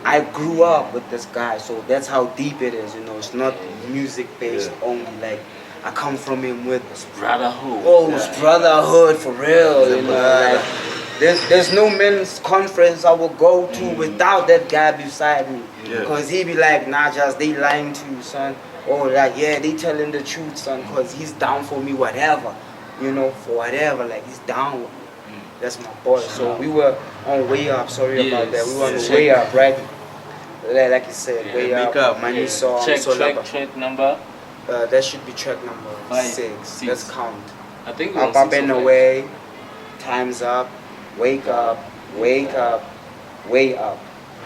I grew up with this guy, so that's how deep it is, you know. It's not music based only. Like I come from him with brotherhood. Oh, it's brotherhood for real, you know. Like, there's no men's conference I will go to without that guy beside me. Because he be like, nah, just they lying to you, son. Or like, yeah, they telling the truth, son. Because he's down for me, whatever. You know, for whatever. Like, he's down with me. That's my boy. So we were on way up. Sorry about that. We were on way up, right? Like you said, way up. Money song. Track number? That should be track number 6. Let's count. I think Up and away. Time's up. Wake up, way up.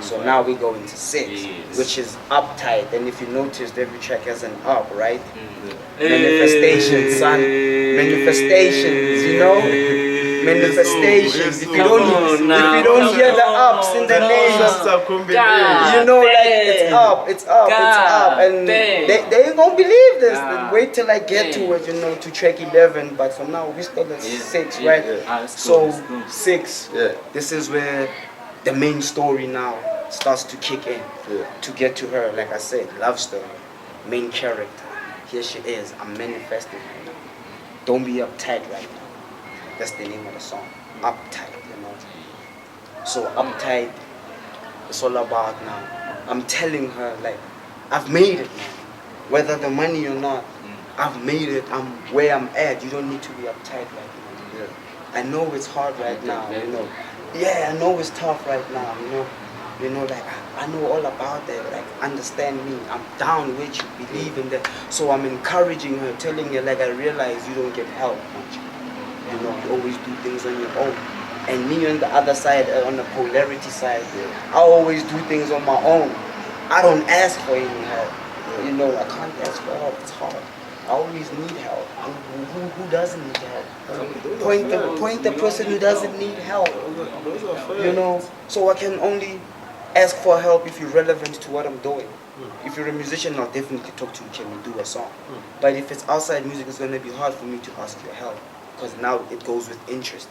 So now we go into 6, which is uptight. And if you noticed, every track has an up, right? Manifestations, son. Manifestations, you know? Manifestations. If you don't hear the ups in the names, you know, like it's up. And they ain't gonna believe this. Wait till I get to it, you know, to track 11. But for now, we still at 6, right? So 6, this is where the main story now starts to kick in. To get to her, like I said, love story, main character. Here she is. I'm manifesting her now. Don't be uptight right now. That's the name of the song. Uptight, you know. So uptight, it's all about now. I'm telling her like, I've made it now. Whether the money or not, I've made it. I'm where I'm at. You don't need to be uptight right now. I know it's hard right now, you know. Yeah, I know it's tough right now, you know. You know, like I know all about that. Like, understand me. I'm down with you. Believe in that. So I'm encouraging her, telling her like I realize you don't get help much. You know, you always do things on your own. And me on the other side, on the polarity side, I always do things on my own. I don't ask for any help. You know, I can't ask for help. It's hard. I always need help. Who doesn't need help? Point the person who doesn't need help. You know, so I can only ask for help if you're relevant to what I'm doing. If you're a musician, I'll definitely talk to you. Can we do a song? But if it's outside music, it's gonna be hard for me to ask your help because now it goes with interest.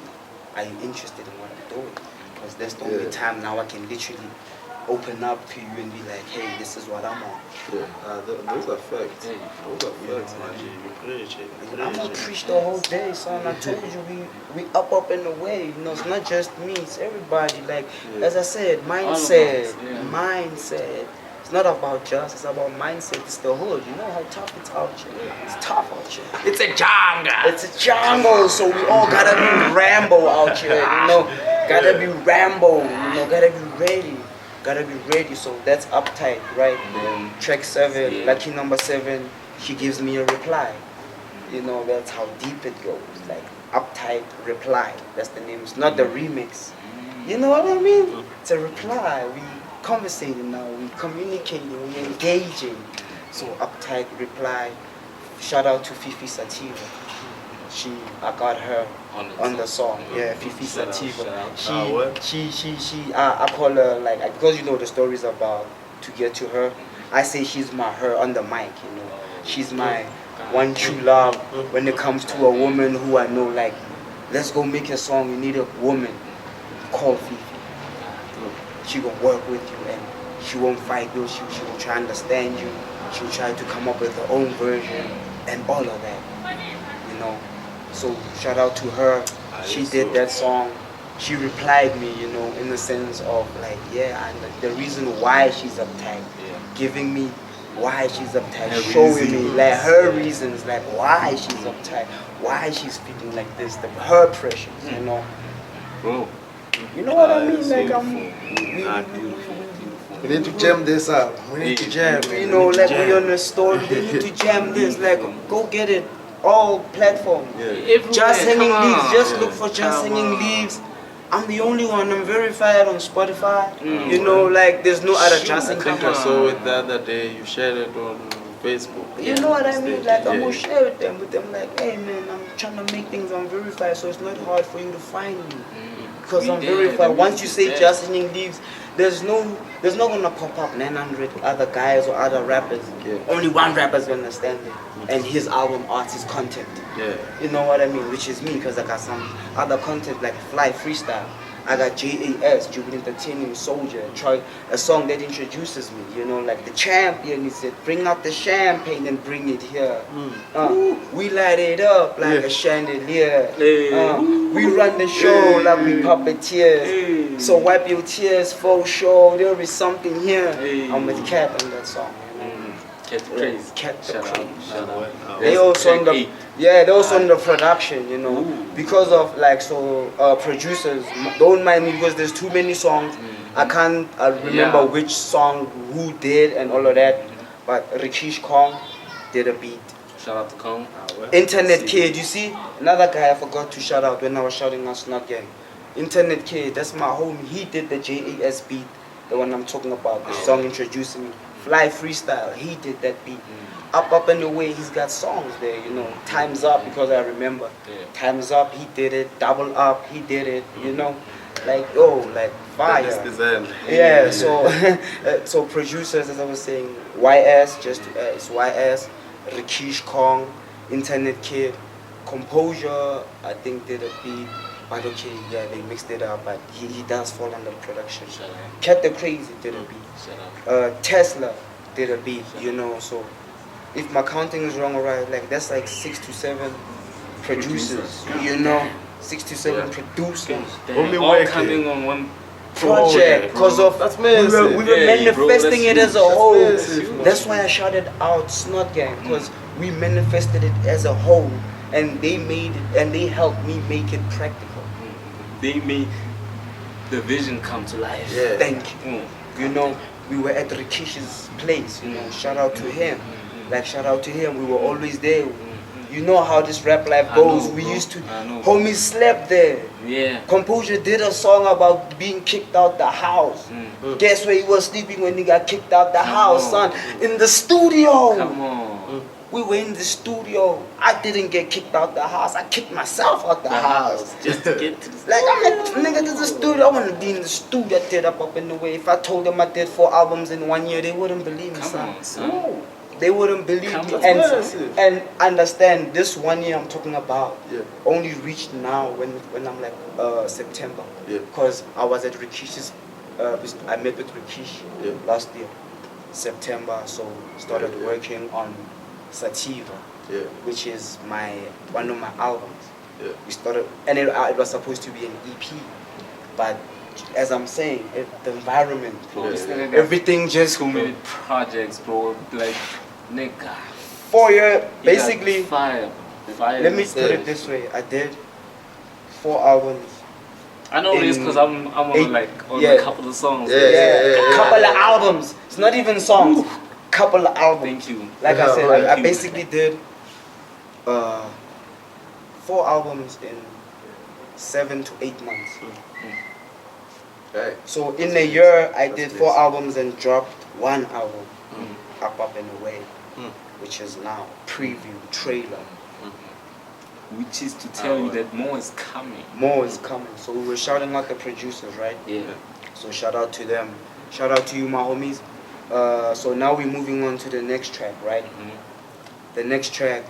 Are you interested in what I'm doing? Because that's the only time now I can literally open up to you and be like, hey, this is what I'm on. Those are facts. Those are facts, man. You preach it. I'm gonna preach the whole day, son. I told you we up and away. You know, it's not just me, it's everybody. Like as I said, mindset. It's not about just, it's about mindset. It's the hood. You know how tough it's out here. It's tough out here. It's a jungle. It's a jungle, so we all gotta be Rambo out here. You know, gotta be Rambo. You know, gotta be ready. Gotta be ready, so that's uptight, right? Then track 7, lucky number 7, she gives me a reply. You know, that's how deep it goes. Like uptight reply. That's the name. It's not the remix. You know what I mean? It's a reply. We conversating now, we communicating, we engaging. So uptight reply. Shout out to Fifi Sativa. I got her on the song. Yeah, Fifi Sativa. I call her like, because you know the stories about to get to her. I say she's my her on the mic. You know, she's my one true love when it comes to a woman who I know. Like, let's go make a song. We need a woman. Call Fifi. She gonna work with you and she won't fight you. She will try to understand you. She will try to come up with her own version and all of that. You know. So shout out to her. She did that song. She replied me, you know, in the sense of like, yeah, and the reason why she's uptight, giving me why she's uptight, showing me like her reasons, like why she's uptight, why she's feeling like this, her pressures, you know. Bro, you know what I mean? Like we need to jam this up. We need to jam. You know, like we're on the store. We need to jam this. Like, go get it. All platforms. Jas Hanging Leaves. Just look for Jas Hanging Leaves. I'm the only one. I'm verified on Spotify. You know, like there's no other Jas Hanging. I think I saw it the other day. You shared it on Facebook. You know what I mean? Like I'm gonna share with them. Like, hey man, I'm trying to make things. I'm verified, so it's not hard for you to find me because I'm verified. Once you say Jas Hanging Leaves, there's not gonna pop up 900 other guys or other rappers. Only one rapper's gonna stand there, and his album art, his content. You know what I mean? Which is me, because I got some other content like Fly Freestyle. I got JAS, Jubilant Entertaining Soldier, a song that introduces me, you know, like the champion. He said, bring out the champagne and bring it here. We light it up like a chandelier. We run the show like we puppeteers. So wipe your tears for sure, there is something here. I'm with Cat on that song. Cat Crazy. Cat the Crazy. They also on the production, you know, because of like producers don't mind me because there's too many songs. I can't remember which song who did and all of that, but Rikish Kong did a beat. Shout out to Kong. Internet Kid, you see, another guy I forgot to shout out when I was shouting out Snot Gang. Internet Kid, that's my homie. He did the JAS beat, the one I'm talking about, the song introducing me. Fly Freestyle, he did that beat. Up and away, he's got songs there, you know. Time's Up, because I remember. Time's Up, he did it. Double Up, he did it, you know. Like, like fire. Yeah, so producers, as I was saying, YS, it's YS, Rikish Kong, Internet Kid, Composure, I think did a beat. But okay, yeah, they mixed it up, but he does fall under production. Cat the Crazy did a beat. Tesla did a beat, you know, so if my counting is wrong or right, like that's like 6 to 7 producers, you know, 6 to 7 producers. Only all coming on one project because of that's we were manifesting it as a whole. That's why I shouted out Snot Gang, because we manifested it as a whole, and they made it, and they helped me make it practical. They made the vision come to life. Yeah. Thank you. You know, we were at Rikish's place, you know, shout out to him. Like, shout out to him, we were always there. You know how this rap life goes. know, we bro. used to, Bro. homies slept there. Yeah. Composure did a song about being kicked out the house. Guess where he was sleeping when he got kicked out the house, son? In the studio. Come on. We were in the studio. I didn't get kicked out the house. I kicked myself out the house. Just to get to the Like, I'm like, nigga, this is the studio. I want to be in the studio. I did up in the way. If I told them I did 4 albums in 1 year, they wouldn't believe me, Come son. on, son. They wouldn't believe Come me. on. And understand, this 1 year I'm talking about Yeah. only reached now when I'm like September. Yeah. Because I was at Rikish's, I met with Rikish last year, September. So started working on Sativa, which is one of my albums. Yeah. We started, and it was supposed to be an EP, but as I'm saying, the environment, Bro, this nigga got everything just too many projects, bro. Like, nigga. 4 years, He got basically. fire. Let me put it this way: I did 4 albums. I know this because I'm on a couple of songs. Yeah, couple of albums. It's not even songs. Couple of albums. Thank you. Like I said, Thank I you. basically did 4 albums in 7 to 8 months. Right. So in a year, I did 4 albums and dropped 1 album, Up and Away, which is now preview trailer. Which is to tell you that more is coming. More is coming. So we were shouting out the producers, right? Yeah. So shout out to them. Shout out to you, my homies. So now we're moving on to the next track, right? The next track,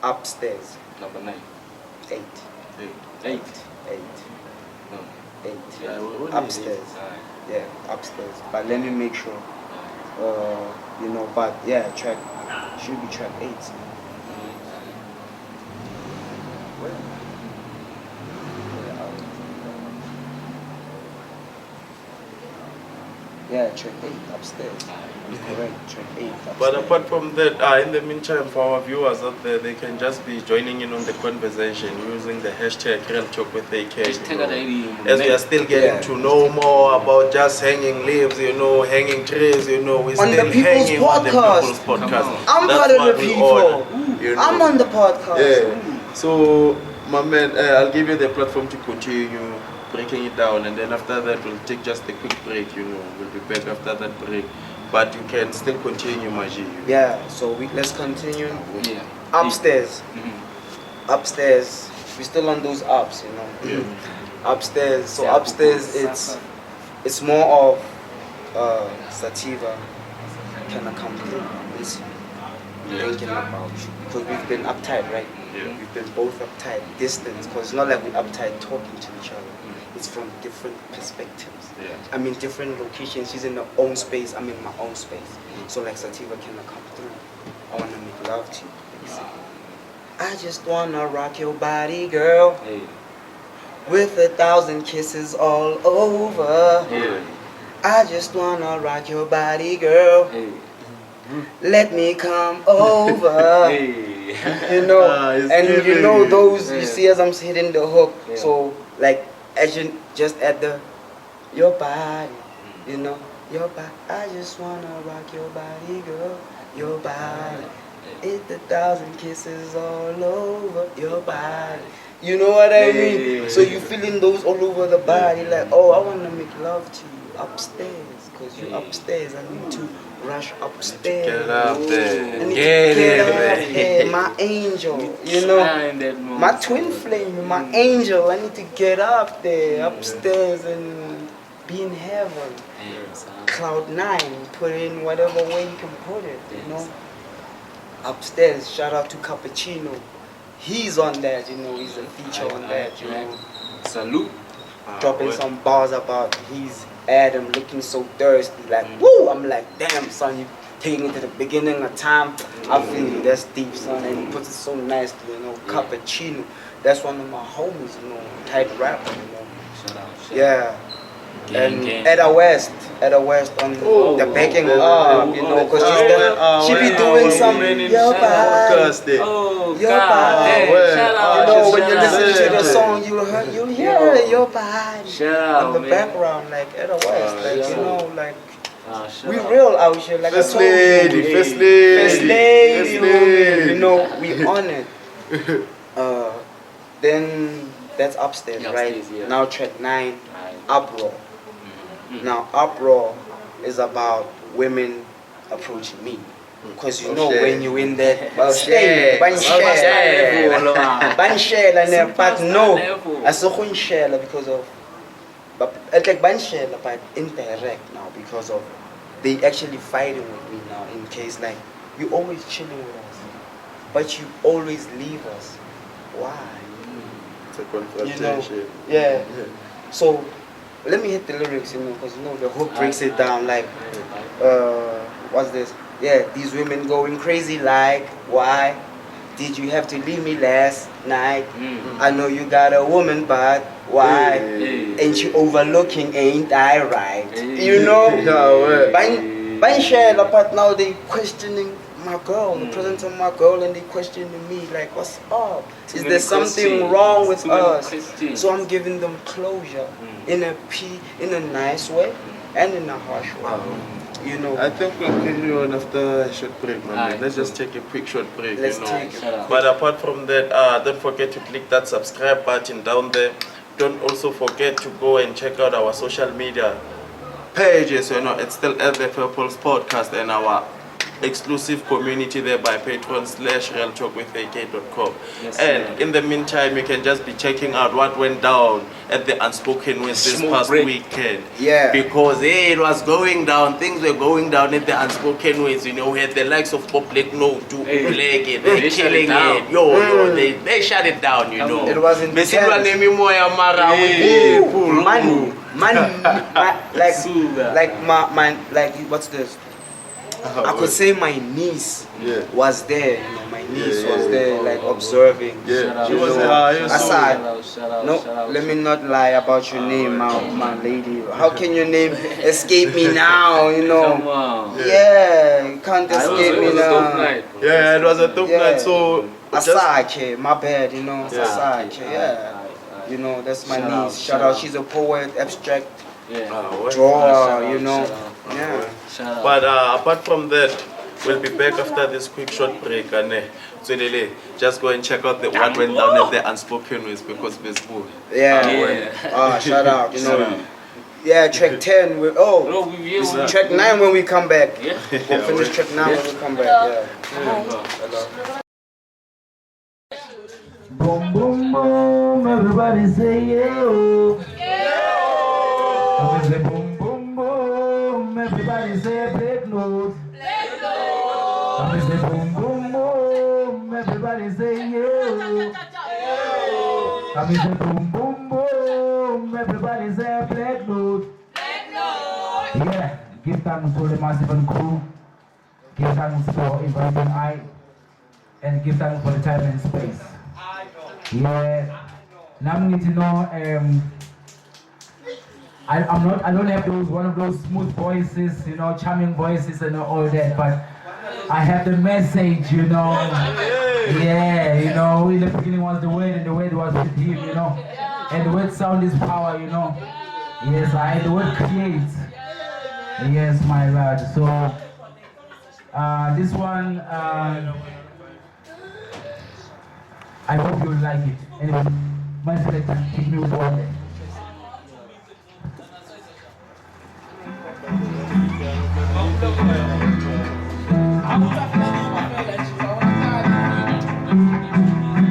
Upstairs. Number 9. 8. 8. 8. No. 8. Yeah, what Upstairs. Alright. Yeah, Upstairs. But let me make sure. You know, but yeah, track should be track 8. Yeah, track 8, Upstairs. Correct, track 8, Upstairs. But apart from that, in the meantime, for our viewers out there, they can just be joining in on the conversation using the hashtag realtalkwithakay. You know, as we are still getting to know more about Jas Hanging Leaves, you know, hanging trees, you know, we're On still the People's hanging on the People's Come Podcast. on. I'm That's part of what the we people. order, you know. I'm on the podcast. Yeah. So, my man, I'll give you the platform to continue breaking it down, and then after that we'll take just a quick break, you know. We'll be back after that break. But you can still continue, Maji. Yeah, so let's continue. Yeah. Upstairs. Upstairs. We're still on those ups, you know. Upstairs. So upstairs it's more of Sativa can come through, basically. Thinking about you. Because we've been uptight, right? Yeah. We've been both uptight, distance, because it's not like we're uptight talking to each other. It's from different perspectives. Yeah. I'm in different locations. She's in her own space. I'm in my own space. So like Sativa cannot come through. I wanna make love to you, basically. I just wanna rock your body, girl. Hey. With 1,000 kisses all over. Yeah. I just wanna rock your body, girl. Hey. Let me come over. Hey. You know, it's and you giving. know those, Yeah. you see as I'm hitting the hook. Yeah. So like, as you just at your body, you know, your body. I just wanna rock your body, girl. Your body. It's 1,000 kisses all over your body. You know what I mean? Yeah. So you feeling those all over the body, like, oh, I wanna make love to you upstairs, cause you upstairs. I need to rush upstairs. Get up there. I need Get to get in up there. there, my angel. You know, Find that moment. my twin flame, my angel. I need to get up there, upstairs, and be in heaven. Yeah, son. Cloud 9, put it in whatever way you can put it, you know. Upstairs, shout out to Cappuccino. He's on that, you know, he's a feature on that, you know. Salute. dropping some bars about he's Adam looking so thirsty, like woo. I'm like, damn son, you taking it to the beginning of time. I feel you, that's deep, son, and he puts it so nicely, you know. Cappuccino, that's one of my homies, you know, type rapper, you know. Shout out. Yeah. And Gang. Etta West on the backing up, you know, because she be doing some your body, Oh, your God. body. Hey, shout out. You know, when you shout out, listen to shout the out. song, you hear your body Shout out, in the man. background, like Etta West, like shout you know, like Shout we out. real out here, like First I told lady, you. first lady, First lady, first you lady. know, we on it. Then that's upstairs, Yeah, right? upstairs, yeah. Now track 9, Right. Uproar. Now Uproar is about women approaching me. Because you know when you in that banshela but no I saw banshela because of but it's like banshela but indirect now because of they actually fighting with me now in case like you always chilling with us but you always leave us. Why? It's a You know, confrontation. yeah. So let me hit the lyrics, you know, because you know the hook breaks it down like what's this? Yeah, these women going crazy like, why did you have to leave me last night? I know you got a woman, but why ain't you overlooking, ain't I right? You know? Banshela, but now they questioning my girl, the presence of my girl, and they questioning me like, what's up? Is there something wrong with us? So I'm giving them closure in a nice way and in a harsh way. You know, I think we'll carry on after a short break, man. Alright, Let's cool. just take a quick short break, Let's you know. take it. But apart from that, don't forget to click that subscribe button down there. Don't also forget to go and check out our social media pages, you know. It's still at the Purple's Podcast and our exclusive community there by patreon.com/realtalkwithakay.com. Yes, And in the meantime, you can just be checking out what went down at the Unspoken Ways this Smoke past break. weekend. Yeah. Because it was going down, things were going down at the Unspoken Ways, you know. We had the likes of Pop Black No to Hey, Black it, they they're shut it killing down. it. Yo, they shut it down, you Come know. on. It was intense. Mesilwa nemimoya mara Hey. with money, Suga. like what's this? I could say my niece was there. You know, my niece was there, like observing. Yeah, Shout she out. was Aside, Shout out. no, let me not lie about your name, my lady. How can your name escape me now? You Come know. on. Yeah, you can't escape It me was a dope now. night. Yeah, it was a dope Yeah. night, so just Asake, my bad, you know. Yeah. Asake, yeah. You know, that's my Shout niece. out, Shout shout out. out. She's a poet, abstract Yeah. what? drawer, Shout you out, know. shout out. Yeah. Shout out. But apart from that, we'll be back after this quick short break. And so just go and check out what went down at the Unspoken Ways because there's more. Yeah. Shout out, you Shout know. out. Yeah, track 10. No, we Track 9 when we come back. Yeah. We'll finish track 9 when we come back. Yeah. Boom, boom, boom, everybody say yo. I say boom, boom, boom, everybody say break notes. I say boom, boom, boom, everybody say yo. I say boom, boom, boom, everybody say break notes. Yeah, give thanks to the massive and crew. Give thanks for inviting I. And give thanks for the time and space. Yeah. Now we need to know I don't have one of those smooth voices, you know, charming voices and all that, but I have the message, you know. Yeah, you know, in the beginning was the word and the word was with him, you know. And the word sound is power, you know. Yes, the word creates. Yes, my lord. So this one I hope you like it. Anyway, my selector, keep me with one day.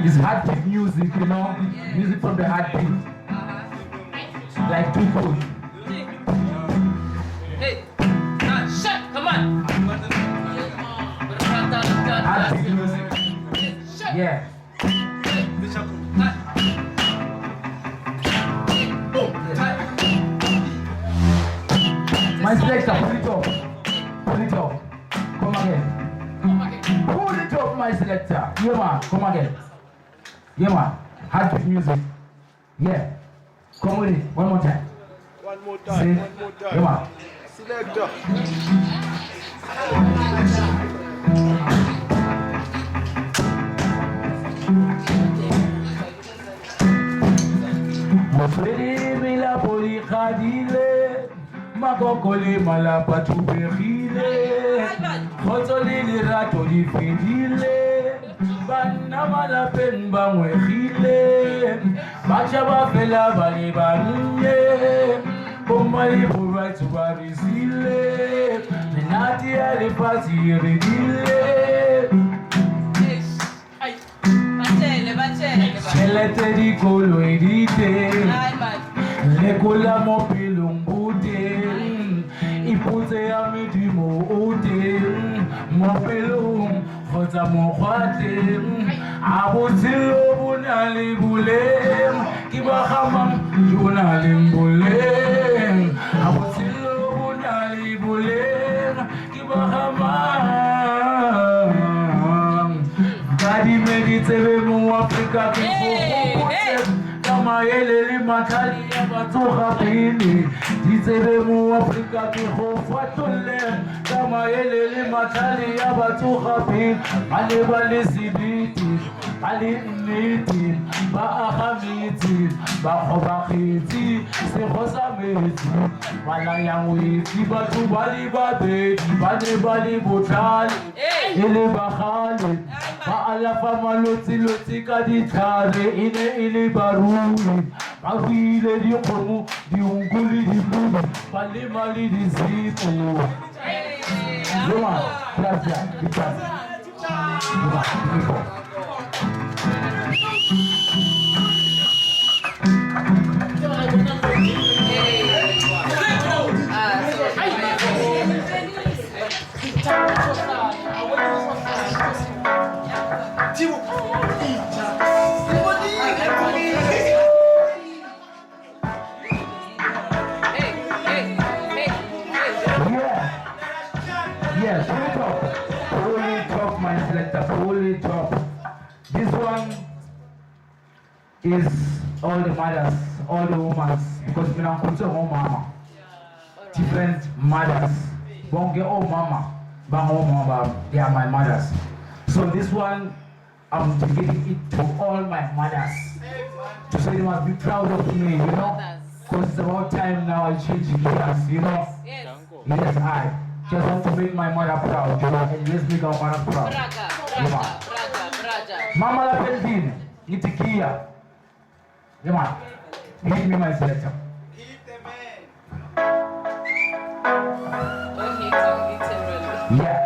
It's heartbeat music, you know, music from the heartbeat. Like two food. Hey, shut, come on. Heartbeat music. Yeah. Selector, pull it up. Pull it up. Come again. Pull it up, my selector. Yeah, man. Come again. Yeah, man. Hard music. Yeah. Come with it. One more time. One more See? time. One more time. Yeah, man. Selector. Mofredi mila poli khadile makokole mala patubehile khotoli lirato di fedile banna mala pen bangwehile bacha ba fela bali banye bomali right to barizile menati ali pasi redile Celete di colo edite Le cola mo pelungute Ipute a mi di mo ute Mo pelung Fota mo khwate Abutilo bunali bulem Kiba khamam Junali bulem Abutilo bunali bulem Kiba khamam Kadi meditebe mu Afrika kifukute Kama yeleli matali ya batuha pili Ditebe mu Afrika kifufatule Kama yeleli matali ya batuha pili Bale bale siditi Bale niti Ba ahamiti Ba khobakiti Sekhosa meti Bala yangwiti Batu bali babeti Bale bali butali Ele bakhali Ba alafa maloti loti kaditare Ine ili baruli Mawile di komu Di unguli di buli Bali mali di zipu Zuma, gracias, gracias Zuma, Nico Yes, pull it up, my selector, pull it up. This one is all the mothers, all the women, because we don't consider all mama. Different mothers. Won't get all mama, but all mama, they are my mothers. So this one, I'm dedicating it to all my mothers. To say they must be proud of me, you know? Because it's about time now I change gears, you know? Yes, I just want to make my mother proud, you know? And let's make our mother proud. Braga. Mama la Pelvin, Itikia. Come on, hit me, my selector. Yeah.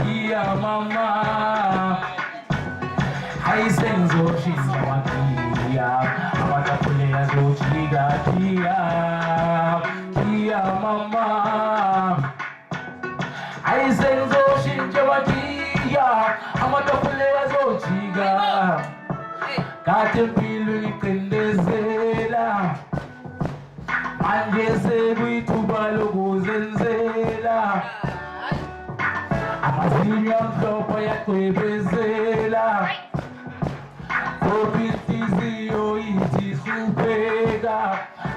Kia mama I sing so she's our Kia Amata Pulea so chiga Kia mama I sing so she's our Kia Amata Pulea so chiga Kate pilu ikendezela Manje sebi tubalo gozenzela Amazinya mdopo ya kwebezela Kopitiziyo iti supega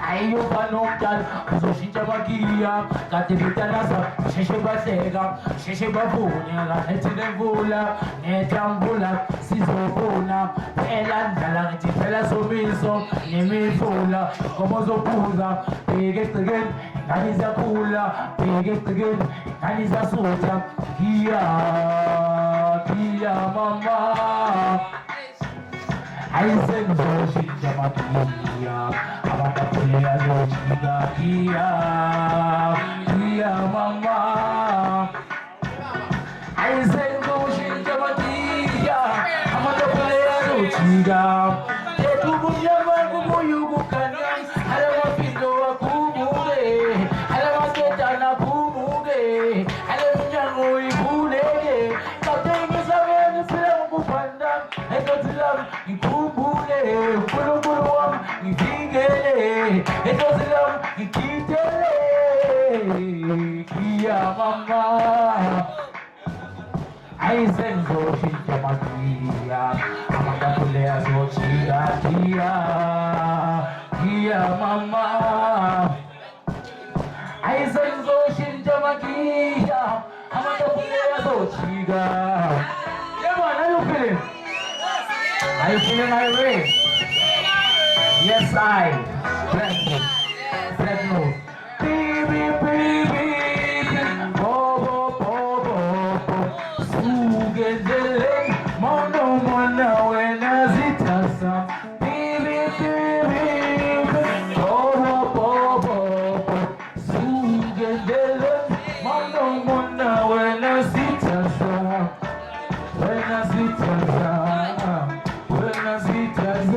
Ayo panokal Kuzoshinja magia Katibita nasa Sheshe basega Sheshe babunya Gathetine vula Netambula Sizobuna Pela ndala Tipela somiso Nimifula Komozo puza Peget again Naniza pula Peget again Naniza suja Kia mama I sing Zoshi Jamakia, Amata Pulea Zochiga, Kia mama. I sing Zoshi Jamakia, Amata Pulea Zochiga. Etubu Yama Gumu Yugu Kanyam, Alama Pindo Akumuge, Alama Ketana Kumuge, Alama Jango Ibulege, Kapten is a man, Film Panda, and Gotilam, Ikumbule, Etozilam kitele kia mama. Aizenzo shinjamakia amanda kulea so chia kia mama. Aizenzo shinjamakia amanda kulea so chia. Yeah man, how you feeling? Are you feeling irate? Yes, I. Black nose. Baby, baby, bobo, bobo, sugedele, mono, mona, wena zitasa. Baby, baby, bobo, bobo, sugedele, mono, mona, wena zitasa. Wena zitasa. Wena zitasa.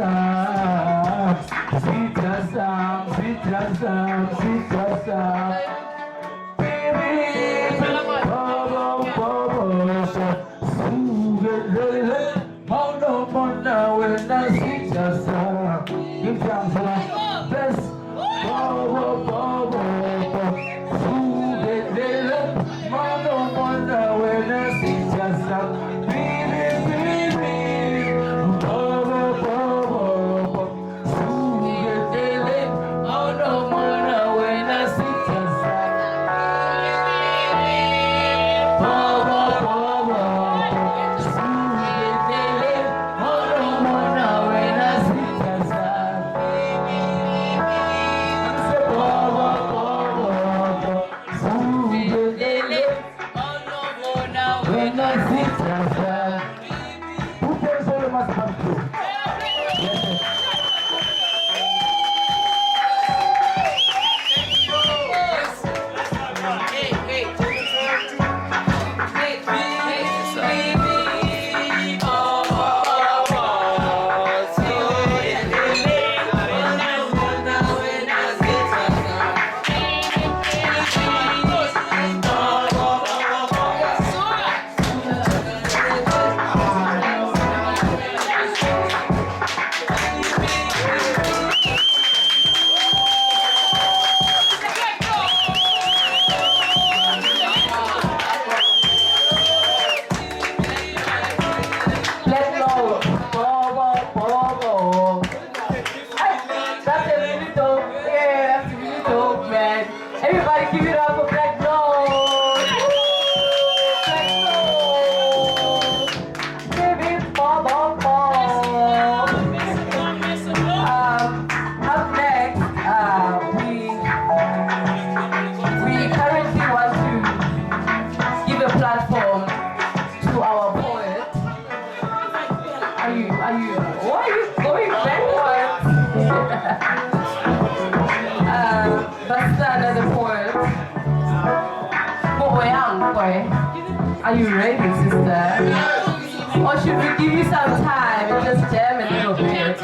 Everybody give it up for Black Nose! Black Nose! Give it for the ball! Up next, we currently want to give a platform to our poet. Why are you going backwards? That's another poet. Are you ready, sister? Or should we give you some time and just jam a little bit?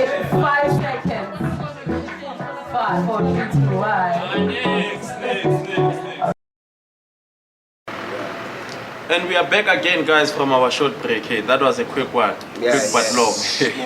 It's 5 seconds. 5, 4, 3, 2, 1. And we are back again, guys, from our short break. Hey, that was a quick one. Yes. Quick but long.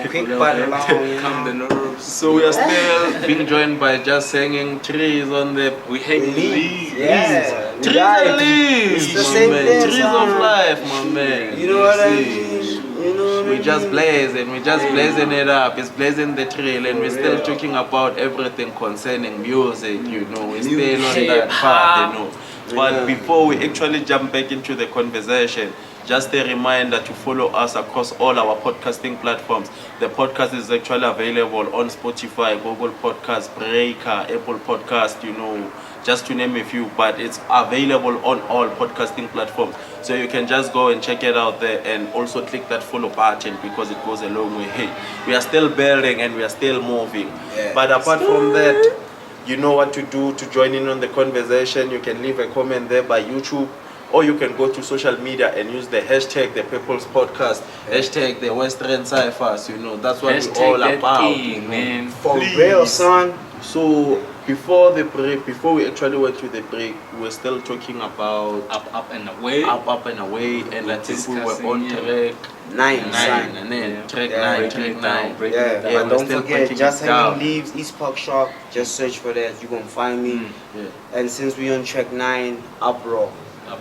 Quick but long. Calm the nerves. So we are still being joined by Jas Hanging Trees on the... We hang leaves. Yeah. Trees and leaves, It's the my same man. thing, Trees son. of life, my man. You know what I see? mean? You know what I We mean? just blazing it up. It's blazing the trail, and we're still talking about everything concerning music. You know, we're still on that path. You know. But before we actually jump back into the conversation, just a reminder to follow us across all our podcasting platforms. The podcast is actually available on Spotify, Google Podcasts, Breaker, Apple Podcast, you know, just to name a few, but it's available on all podcasting platforms. So you can just go and check it out there, and also click that follow button because it goes a long way. Hey, we are still building and we are still moving. Yeah. But apart from that, you know what to do to join in on the conversation. You can leave a comment there by YouTube, or you can go to social media and use the hashtag the People's Podcast, hashtag the Westrand Cyphers. You know, that's what we're all about. Man. For real, son. So before the break, before we actually went to the break, we were still talking about Up and away. up and away, and I think we were on track Nine, and then track nine. Breaking Yeah, it down. Yeah, but we're don't still forget, breaking Jas it down. Hanging Leaves, East Park Shop. Just search for that. You're gonna find me. Yeah. And since we on track 9, uproar.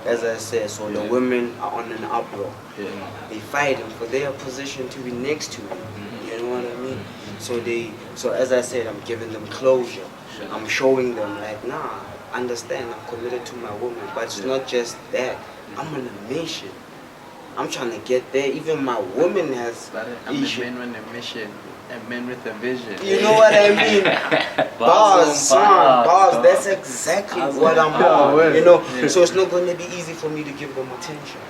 As I said, so the women are on an uproar. Yeah. They fighting for their position to be next to me. You know what I mean? So as I said, I'm giving them closure. I'm showing them like, nah, understand, I'm committed to my woman. But it's not just that. I'm on a mission. I'm trying to get there. Even my woman has I'm a issue. man with a mission, a man with a vision. You know what I mean? Bars, son, bars. That's exactly what I'm on. You know, so it's not going to be easy for me to give them attention.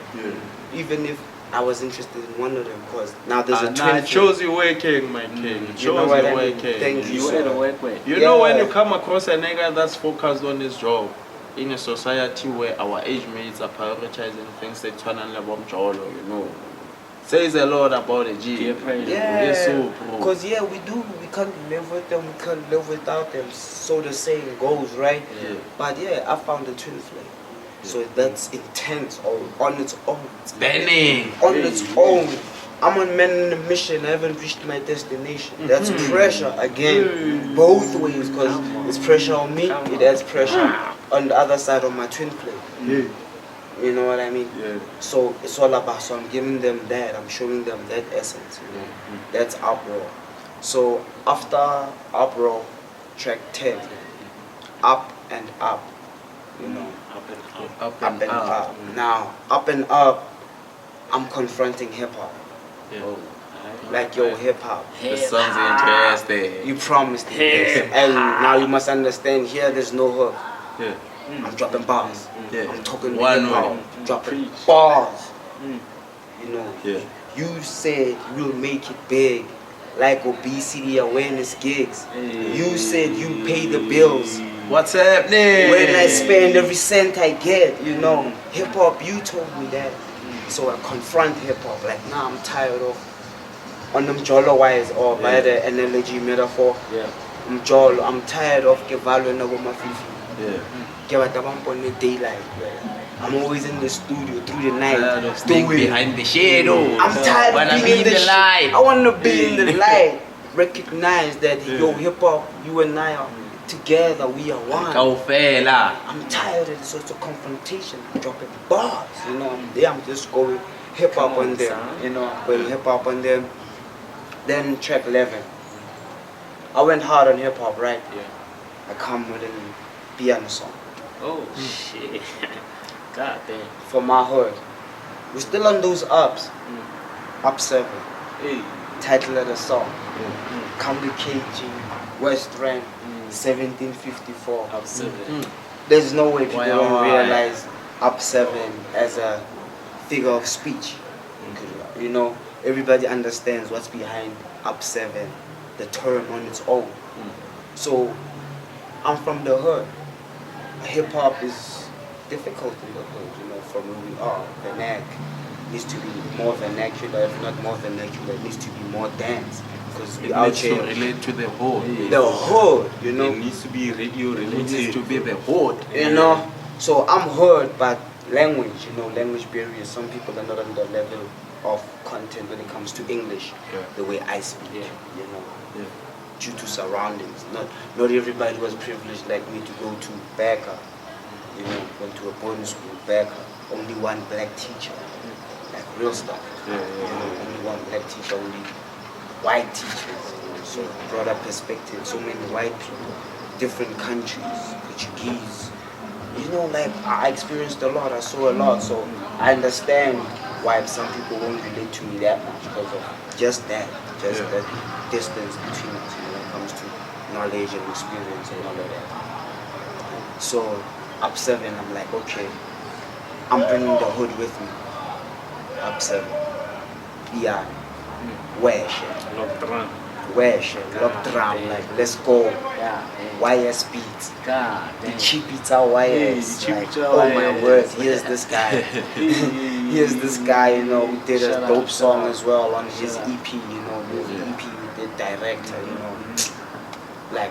Even if I was interested in one of them, because now there's a twin. It shows you working, my king. It You know shows what you I mean? working. Thank you. You at a work way. You know when Yeah. you come across a nigga that's focused on his job in a society where our age mates are prioritizing things that turn on level jolo, you know. Says a lot about a G. Yeah, praise. Yes, so, Yeah, bro. because we do. We can't live with them. We can't live without them. So the saying goes, right? Yeah. But yeah, I found the twin flame. So that's intense on its own. Benning. On its own. I'm on man in a mission. I haven't reached my destination. That's pressure again, both ways. Because it's pressure on me. It adds pressure on the other side of my twin flame. You know what I mean? Yeah. So it's all about. So I'm giving them that. I'm showing them that essence. You know, that's uproar. So after uproar, track 10, up and up. You know, Up up and up. Now, up and up, I'm confronting hip hop. Yeah. Like yo, hip hop. The song's interesting. You promised me this, and now you must understand. Here, there's no hook. Yeah. I'm dropping bars. Yeah. I'm talking One hip hop. way. Dropping bars. You know. Yeah. You said you'll make it big, like obesity awareness gigs. You said you pay the bills. What's happening? When I spend every cent I get, you know, hip hop, you told me that. So I confront hip hop, like, nah, I'm tired of, on them jolo wise, or by the analogy metaphor, jolo, I'm tired of Kevalo na Mafifi. Yeah. Daylight. I'm always in the studio through the night. Tired of staying doing- behind the shadow. I'm tired Wanna of be being in the light. I want to be in the light. Recognize that, yo, hip hop, you and I are together, we are one. Kaufela. I'm tired of it, so it's a confrontation. I'm dropping bars, you know. I'm just going hip hop on them, you know, going hip hop on them. Then track 11. I went hard on hip hop, right? Yeah. I come with a piano song Oh shit. God damn. for my hood. We're still on those ups. Up 7. Hey. Title of the song. Come to KG, Westrand, 1754. Up 7. There's no way people Why, don't why? realize up 7 as a figure of speech. You know, everybody understands what's behind up 7, the term on its own. So, I'm from the hood. Hip hop is difficult in the hood, you know, from where we are. Vernac needs to be more vernacular, if not more vernacular, it needs to be more dance. Because we It out needs to here, relate to the hood. the hood, you know. It needs to be radio It related. needs to be the hood. You know, so I'm heard, but language, you know, language barriers. Some people are not on the level of content when it comes to English, the way I speak, you know, due to surroundings. Not everybody was privileged like me to go to Becca, you know, went to a boarding school, Becca, only one black teacher, like real stuff. You know, only one black teacher, only white teachers, you know, so broader perspective, so many white people, different countries, Portuguese. You know, like I experienced a lot, I saw a lot, so I understand why some people won't relate to me that much because of just that distance between us, you know, when it comes to knowledge and experience and all of that. So up 7, I'm like, okay, I'm bringing the hood with me. Up 7, yeah, where shit, lock drum, like let's go. YS beats. God The damn. cheap beats are YS. cheap Like, beats are oh my YS. word, here's this guy. Here's this guy, you know, who did a dope song as well on his EP, you know, the EP with the director, you know. Like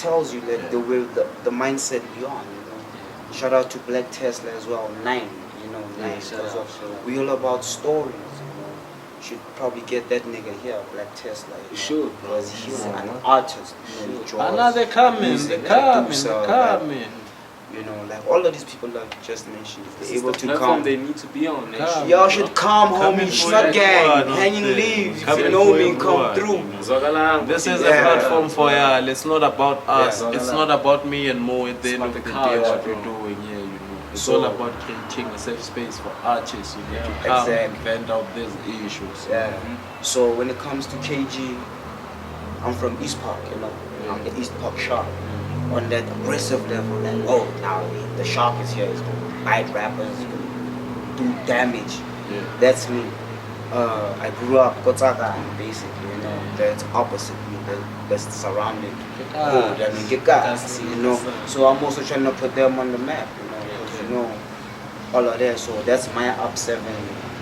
tells you that the way the mindset beyond. You know, shout out to Black Tesla as well. 9, you know, 9. We all about stories. You know, should probably get that nigga here, Black Tesla. You should, because he's an artist. You know, he draws They're coming, music, they're coming, producer, they're like, coming. you know, like all of these people that you just mentioned, if they're able to platform come. they need to be on. Y'all should come, Coming homie. for Shut you, gang, no, hanging yeah. leaves. If Coming you know for me, you, come no, through. This is a Yeah. platform for y'all. It's not about us. Yeah. It's not about me and Mo at the end about of the the day culture, what bro. we're doing here, you know. It's So- all about creating a safe space for artists, you know, to come and Exactly. vent out these issues. Yeah. So when it comes to KG, I'm from East Park, you know. I'm the East Park shark. On that aggressive level, like, oh, now the shark is here. It's going to bite rappers, it's going to do damage. Yeah. That's me. I grew up Kotaka, basically, you know. That's opposite me. That's surrounded. Oh, that means get gas, you know. So I'm also trying to put them on the map, you know. Because, you know, all of that. So that's my up 7,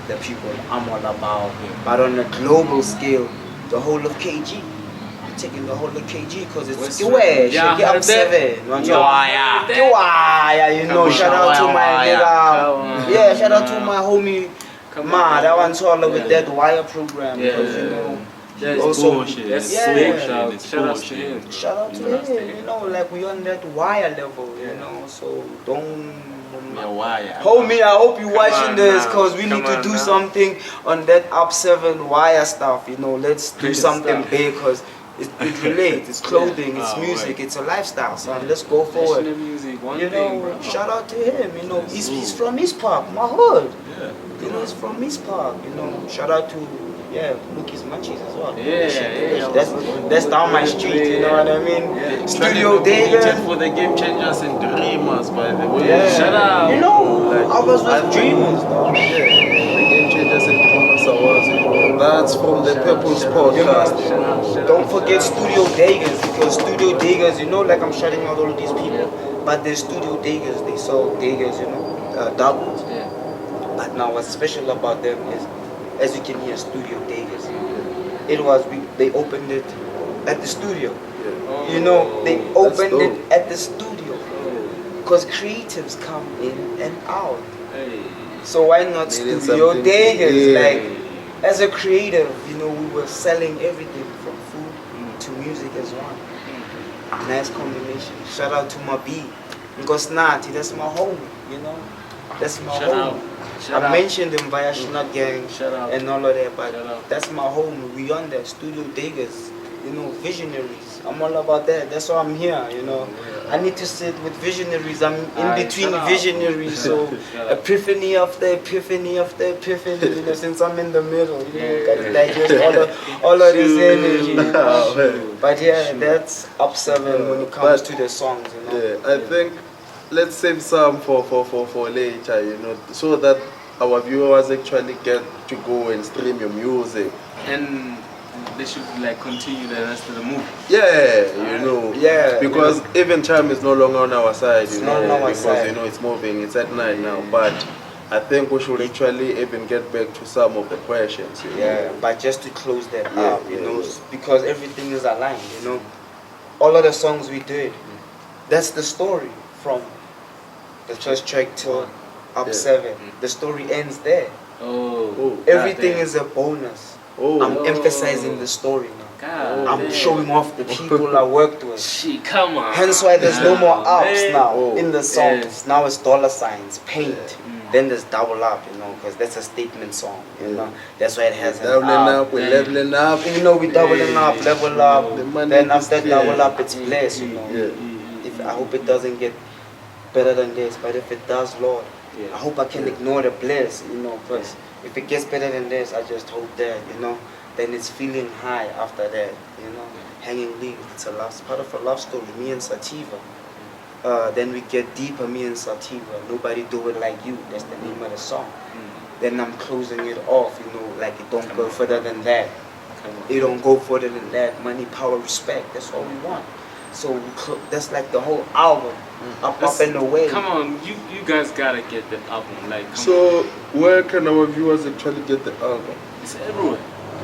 the people I'm all about. But on a global scale, the whole of KG. I'm taking the whole of KG because it's Westrand. Yeah, get up heard that. 7. Yeah, You know, shout out to my nigga. Yeah, shout out to my homie. Ma, that one's all with that wire program. Because, you know, That's also, bullshit. That's yeah. bullshit. It's Shout out to bullshit. him. shout out to him, you know, like we on that wire level, you know, so don't Yeah, why? homie, I hope you watching on this now. because we Come need to on do now. something on that up 7 wire stuff, you know, let's do Bigger something stuff. big because it relates, it's clothing, it's Oh, music, right. it's a lifestyle, so let's go forward. National music, one You thing, know, bro. shout out to him, you know, he's from East Park, my hood. Yeah. You know, he's from East Park, you know, shout out to, Lucky's Munchies as well. Yeah, Shit, yeah. that's down my street, you know what I mean? Yeah. Studio Dedicated David. for the game changers and dreamers, by the way. Yeah. Shout out. You know, Like, I was I with think- dreamers, though. Yeah, the game changers and dreamers awards, you know. That's from the People's Podcast. You know. Don't forget Studio Daggers, because Studio Daggers, you know, like I'm shouting out all these people, but there's Studio Daggers, they sell daggers, you know, doubles. Yeah. But now what's special about them is, as you can hear, Studio Daggers. It was, they opened it at the studio. You know, they opened dope. it at the studio. Because creatives come in and out. Hey. So why not Needed Studio something. Daggers? Yeah. Like, as a creative, you know, we were selling everything from food to music as one. Nice combination. Shout out to my B. Ngosnati, that's my homie, you know? That's my Shout homie. out. Shout I out. mentioned him via Shinat Gang Shout out. and all of that, but Shout out. that's my homie. We on there, Studio Daggers, you know, visionaries. I'm all about that. That's why I'm here, you know. I need to sit with visionaries. I'm in Alright, between shout out. visionaries, so Shout out. epiphany after epiphany after epiphany, you know, since I'm in the middle, you know, Yeah. gotta digest all of this energy, you know. But yeah, that's up 7 when it comes But- to the songs, you know. Yeah, I think let's save some for later, you know, so that our viewers actually get to go and stream your music. And they should like continue the rest of the movie. Yeah, you know. Yeah, Because even time is no longer on our side, you It's know, not on our because side. you know it's moving, it's at night now. But I think we should actually even get back to some of the questions, you know. Yeah, but just to close that Yeah, up, you yeah, know, yeah. because everything is aligned, you know. All of the songs we did, that's the story from the first track to up Yeah. 7. The story ends there. Oh. Everything is a bonus. Oh, I'm emphasizing the story now. God. I'm damn. showing off the people I worked with. Shit, come on. Hence why there's no more ups man. now Oh. in the songs. Now it's dollar signs, paint. Then there's double up, you know, because that's a statement song, you know. That's why it has an doubling up. up, we're leveling up. You know, we doubling up, level up. The money Then is after clear. double up, it's bliss, you know. Yeah. If I hope it doesn't get better than this, but if it does, Lord, I hope I can ignore the bliss, you know. Because if it gets better than this, I just hope that, you know. Then it's feeling high after that, you know. Hanging Leaves, it's part of a love story, me and Sativa. Then we get deeper, me and Sativa. Nobody do it like you. That's the name of the song. Then I'm closing it off, you know, like it don't go further than that. It don't go further than that. Money, power, respect. That's all we want. So that's like the whole album, up and away. Come on, you guys gotta get the album. Like, come on. So where can our viewers actually get the album? It's everywhere.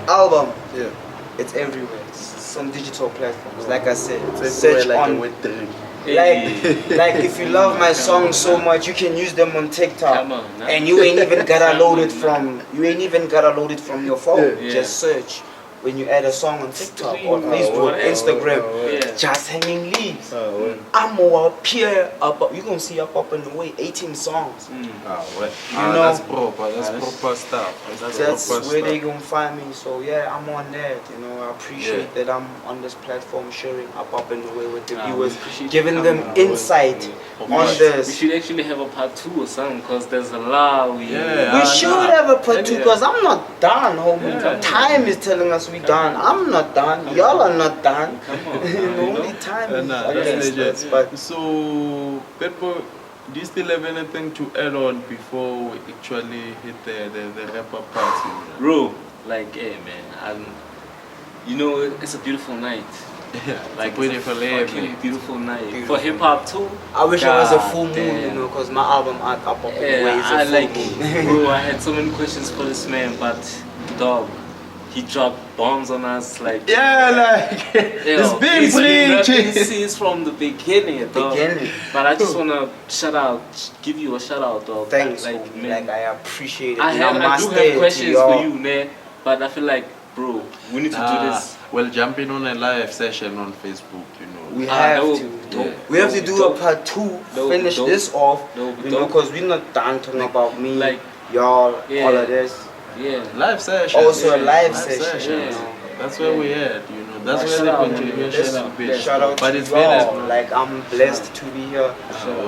Album, Yeah. it's everywhere. It's on digital platforms. Like I said, It's search like on. a wet dream. Like if you love my song so much, you can use them on TikTok, Come on, nah. and you ain't even gotta load it from your phone. Yeah. Just search when you add a song on TikTok or Stream, Facebook, whatever. Instagram. Yeah. Jas Hanging Leaves. Well. I'm more here up. You gonna see up in the way 18 songs. Well. You know, that's proper. That's proper stuff. That's proper where stuff. they gonna find me. So yeah, I'm on that. You know, I appreciate that I'm on this platform sharing up in the way with the viewers, appreciate giving you them coming. insight on We this. should actually have a part 2 or something, because there's a lot We should have a part 2 because I'm not done, homie. Yeah. Time is telling us we done. I'm not done. Y'all are not done. Come on, Only time is against legit. us. But So, Petbo, do you still have anything to add on before we actually hit the wrap-up party? bro, like, hey man, you know, it's a beautiful night. Yeah, Like, beautiful it's a fucking beautiful night. Beautiful. For hip hop too. I wish it was a full God moon, you damn. know, because my album art up in the way Yeah, is I a full like moon. bro, I had so many questions for this man, but dog, he dropped bombs on us like Yeah, like, it's been he's been rapping preaching. since from the beginning, dog. Beginning. But I just wanna give you a shout out, dog. Thanks, like, homie. man, Like, I appreciate it. I And I'm do mastered have to questions y'all. for you, man. But I feel like, bro, we need to do this. Well, jump in on a live session on Facebook, you know. We Ah, have that to. would- dope. We have to That do would a dope. part 2. Dope, Finish dope. this off. Dope, You know, dope. because we're not done talking about me, like, y'all, yeah. all of this. Yeah. Live session. Also a yeah. live session. yeah. You know. That's where we at, you know. That's Shout where the out, contribution shout should be. Shout out But to it's been y'all. Like, I'm blessed to be here.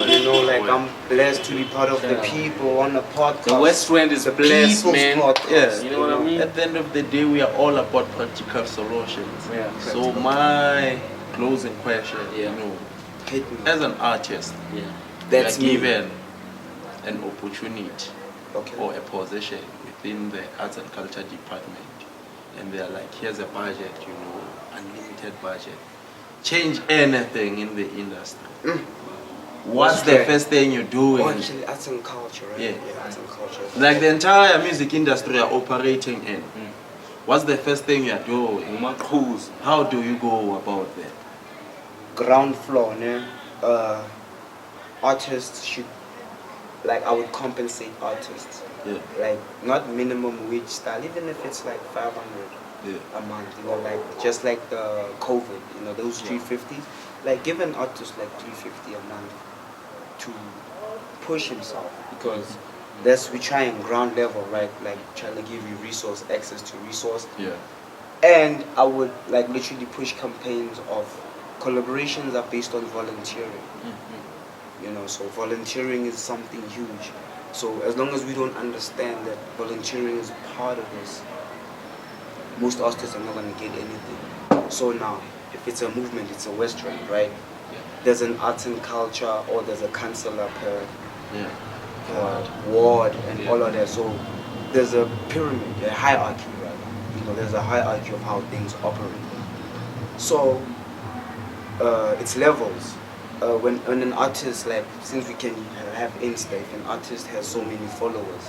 You know, like, I'm blessed to be part of the Shout out. people on the podcast. The Westrand is The blessed, people's man. podcast, Yeah. You know what I mean? At the end of the day, we are all about practical solutions. Yeah, So practical. my closing question, Yeah. you know, Hit me. as an artist, Yeah. That's we are me. given an opportunity Okay. or a position within the arts and culture department, and they're like, here's a budget, you know, unlimited budget. Change anything in the industry. What's the Okay. first thing you do? Oh, actually, arts and culture, right? Yeah. Arts and culture. Like the entire music industry are operating in. What's the first thing you're doing? Cruise. How do you go about that? Ground floor, ne? Artists should, like, I would compensate artists. Yeah. Like, not minimum wage style, even if it's like 500 Yeah. a month, you know, like, just like the COVID, you know, those 350s. Like, give an artist like 350 a month to push himself, because that's we trying ground level, right? Like, trying to give you resource, access to resource. Yeah. And I would like literally push campaigns of collaborations are based on volunteering. You know, so volunteering is something huge. So as long as we don't understand that volunteering is part of this, most artists are not gonna get anything. So now, if it's a movement, it's a Westrand, right? There's an arts and culture, or there's a councillor per Yeah. ward and all of that. So there's a pyramid, a hierarchy, right? You know, there's a hierarchy of how things operate. So it's levels. When an artist, like, since we can have Insta, if an artist has so many followers,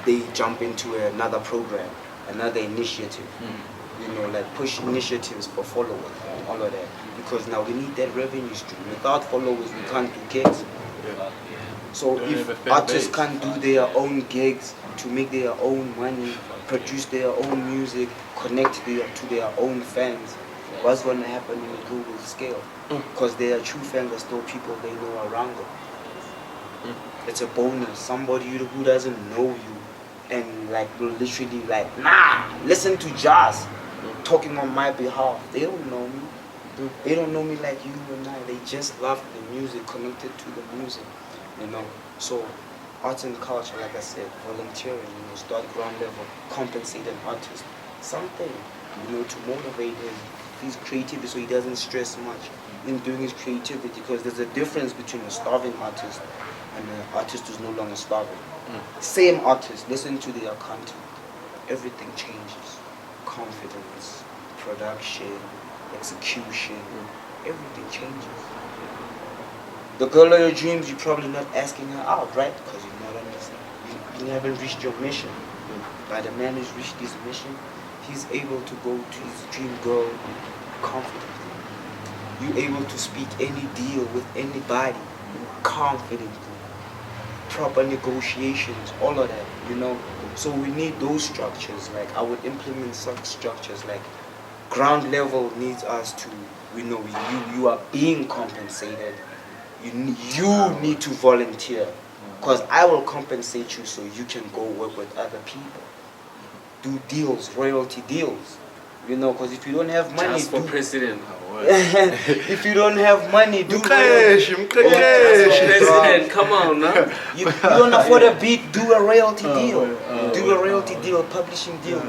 they jump into another program, another initiative. You know, like push initiatives for followers and all of that. Because now we need that revenue stream. Without followers, we can't do gigs. So Don't have a if fan artists base. can't do their own gigs to make their own money, produce their own music, connect to their own fans, what's going to happen in the global scale? Because their true fans are still people they know around them. It's a bonus. Somebody who doesn't know you and like will literally like, nah, listen to Jas talking on my behalf. They don't know me. They don't know me like you and I. They just love the music, connected to the music, you know. So arts and culture, like I said, volunteering, you know, start ground level, compensate an artist, something, you know, to motivate him. He's creative, so he doesn't stress much in doing his creativity, because there's a difference between a starving artist and an artist who's no longer starving. Same artist, listen to their content. Everything changes. Confidence, production, execution, everything changes. The girl of your dreams, you're probably not asking her out, right? Because you're not understanding. You haven't reached your mission. But the man who's reached his mission, he's able to go to his dream girl confidently. You're able to speak any deal with anybody confidently. Proper negotiations, all of that, you know. So we need those structures. Like I would implement such structures. Like ground level needs us to, you are being compensated. You need to volunteer, because I will compensate you so you can go work with other people. Do deals, royalty deals. You know, because if you don't have money, Just for president. if you don't have money, do President, come on, no? you don't afford a beat, do a royalty deal. Do a royalty deal, publishing deal.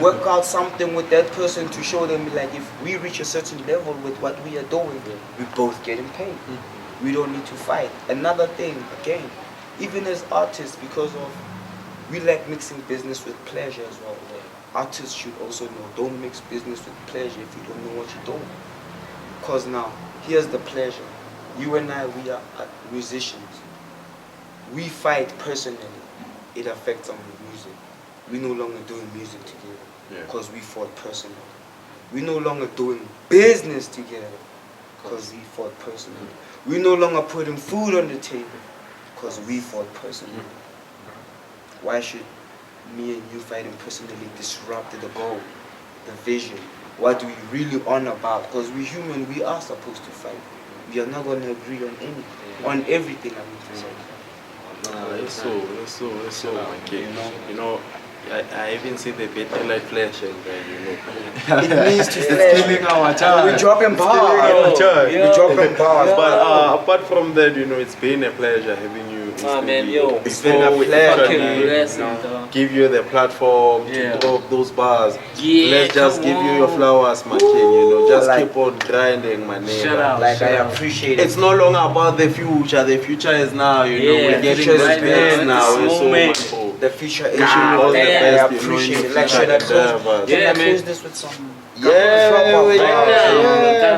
Work out something with that person to show them, like, if we reach a certain level with what we are doing, we both getting paid. We don't need to fight. Another thing, again, even as artists, because of, we like mixing business with pleasure as well. Artists should also know, don't mix business with pleasure if you don't know what you're doing. Because now, here's the pleasure. You and I, we are musicians. We fight personally. It affects our music. We're no longer doing music together because we fought personally. We're no longer doing business together because we fought personally. We're no longer putting food on the table because we fought personally. Why should me and you fighting personally disrupt the goal, the vision? What do we really on about? Because we human, we are supposed to fight. We are not going to agree on anything, on everything. I mean to say. It's so, my kid. You know, I even see the battery light flash and It means to stealing our time. We're dropping bars. We're dropping bars. But apart from that, it's been a pleasure having you. It's been a pleasure. Give you the platform to drop those bars. Let's just give you your flowers, my king. Just keep on grinding, my name. Shout out. Like, I appreciate it. It's no longer about the future. The future is now. We're getting right this now. Moment. The future is all the best. I appreciate it. Like, should I close? Can I close this with some? Let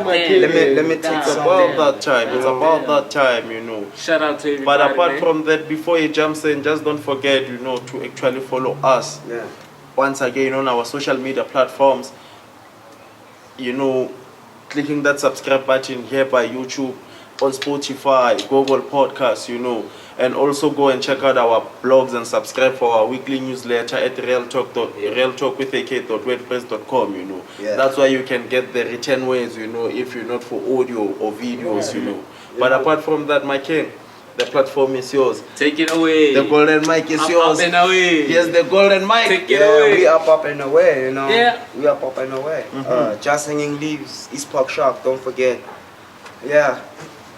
me take It's some. about that time. It's about that time, Shout out to everybody. But apart man. from that, before he jumps in, just don't forget, to actually follow us. Yeah. Once again on our social media platforms. Clicking that subscribe button here by YouTube, on Spotify, Google Podcasts, and also go and check out our blogs and subscribe for our weekly newsletter at realtalkwithakay.wordpress.com. That's why you can get the written ways, if you're not for audio or videos, But apart from that, my king, the platform is yours. Take it away. The golden mic is yours. Up and away. Here's the golden mic. Take it away. We up and away, Yeah. We up and away. Jas Hanging Leaves, East Park Shop, don't forget. Yeah.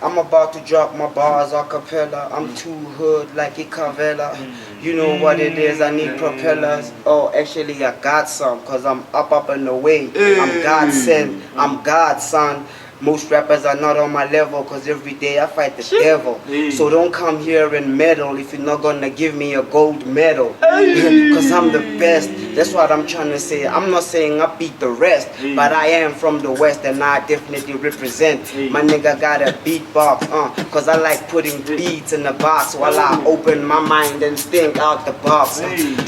I'm about to drop my bars a cappella. I'm too hood like a Cavella. You know what it is, I need propellers. Oh, actually I got some, cause I'm up and away. I'm God sent, I'm God's son. Most rappers are not on my level, cause every day I fight the devil. So don't come here and meddle if you're not gonna give me a gold medal. Cause I'm the best, that's what I'm trying to say. I'm not saying I beat the rest, but I am from the West and I definitely represent. My nigga got a beatbox, cause I like putting beats in the box while I open my mind and think out the box.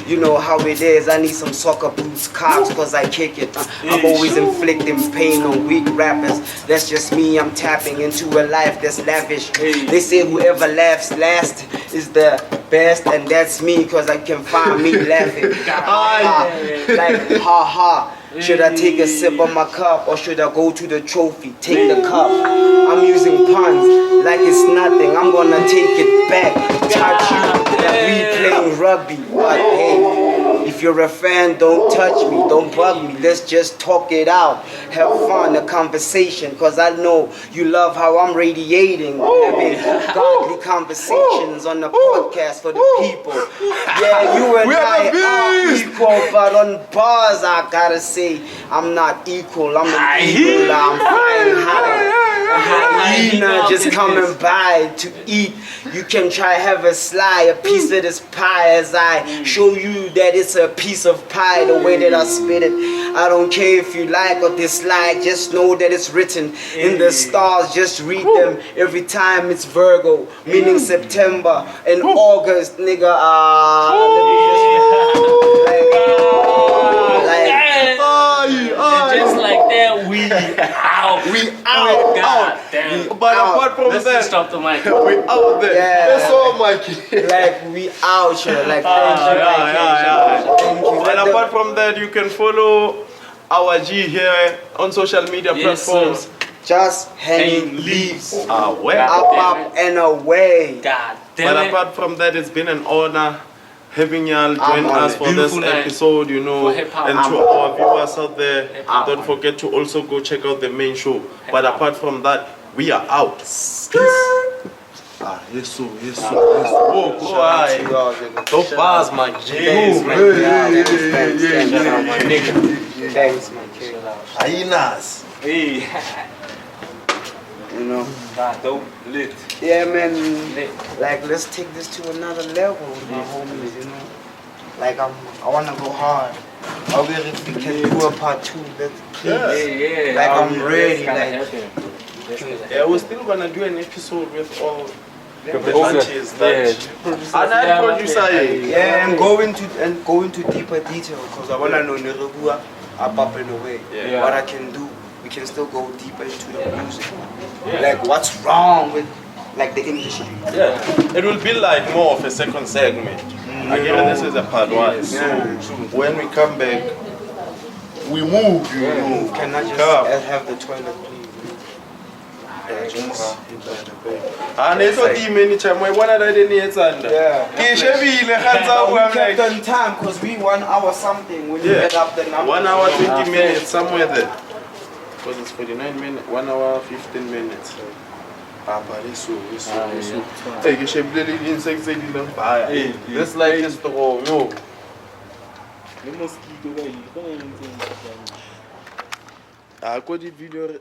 You know how it is, I need some soccer boots, cops, cause I kick it. I'm always inflicting pain on weak rappers. That's just me, I'm tapping into a life that's lavish. They say whoever laughs last is the best, and that's me, cause I can find me laughing. Like ha ha. Should I take a sip of my cup or should I go to the trophy? Take the cup. I'm using puns like it's nothing. I'm gonna take it back. Touch you like we playing rugby. But hey, if you're a fan, don't touch me, don't bug me. Let's just talk it out. Have fun, a conversation. Cause I know you love how I'm radiating. Having godly conversations on the podcast for the people. Yeah, you and I are equal, but on bars I gotta say I'm not equal, I'm an eagle, I'm flying high. A hyena just coming by to eat. You can try have a sly, a piece of this pie as I show you that it's a piece of pie the way that I spit it. I don't care if you like or dislike, just know that it's written in the stars, just read them every time it's Virgo, meaning September and August, nigga. Let me just out. We out. God damn. But apart from Let's that, just stop the mic. we out there. Yeah. That's all, Mikey. Like we out here. Like Yeah. thank you. And apart from that, you can follow our G here on social media Yes, platforms. Just hanging leaves. Where? Up and away. God But damn it. apart from that, it's been an honor having y'all join on us it. for this Beautiful night episode, you know, for hip-hop. and to our viewers out there, Hip-hop. don't forget to also go check out the main show. But Hip-hop. apart from that, we are out. Yes. Oh, why? Those bars, my Thanks, G. my nigga. Thanks, my kid. Hyenas. Hey. You know. God, dope. Lit. Yeah, man. Lit. Like, let's take this to another level with my homies, you know. Like, I wanna go hard. I will if we can do a part 2. Let's please. Yeah. Like, I'm That's ready. gonna Like, happen. That's gonna happen. Yeah, we're still gonna do an episode with all the Okay. lunches that. And I producer. yeah, and go into deeper detail because I wanna know Nerubua up and away. Yeah. What I can do. We can still go deeper into the music. Like, what's wrong with like the industry? Yeah, it will be like more of a second segment. Again, this is a part 1. So when we come back, we move. You know. Can I just Come. have the toilet, please? And it's not many time. I wanna that in here, Sanda. Yeah. We I'm kept like, on time because we 1 hour something when you Yeah. get up the number. 1 hour 20 minutes somewhere there. Because it's 49 minutes. 1 hour 15 minutes. Hey, you should really insects in the fire. This like is the yo. I got the video.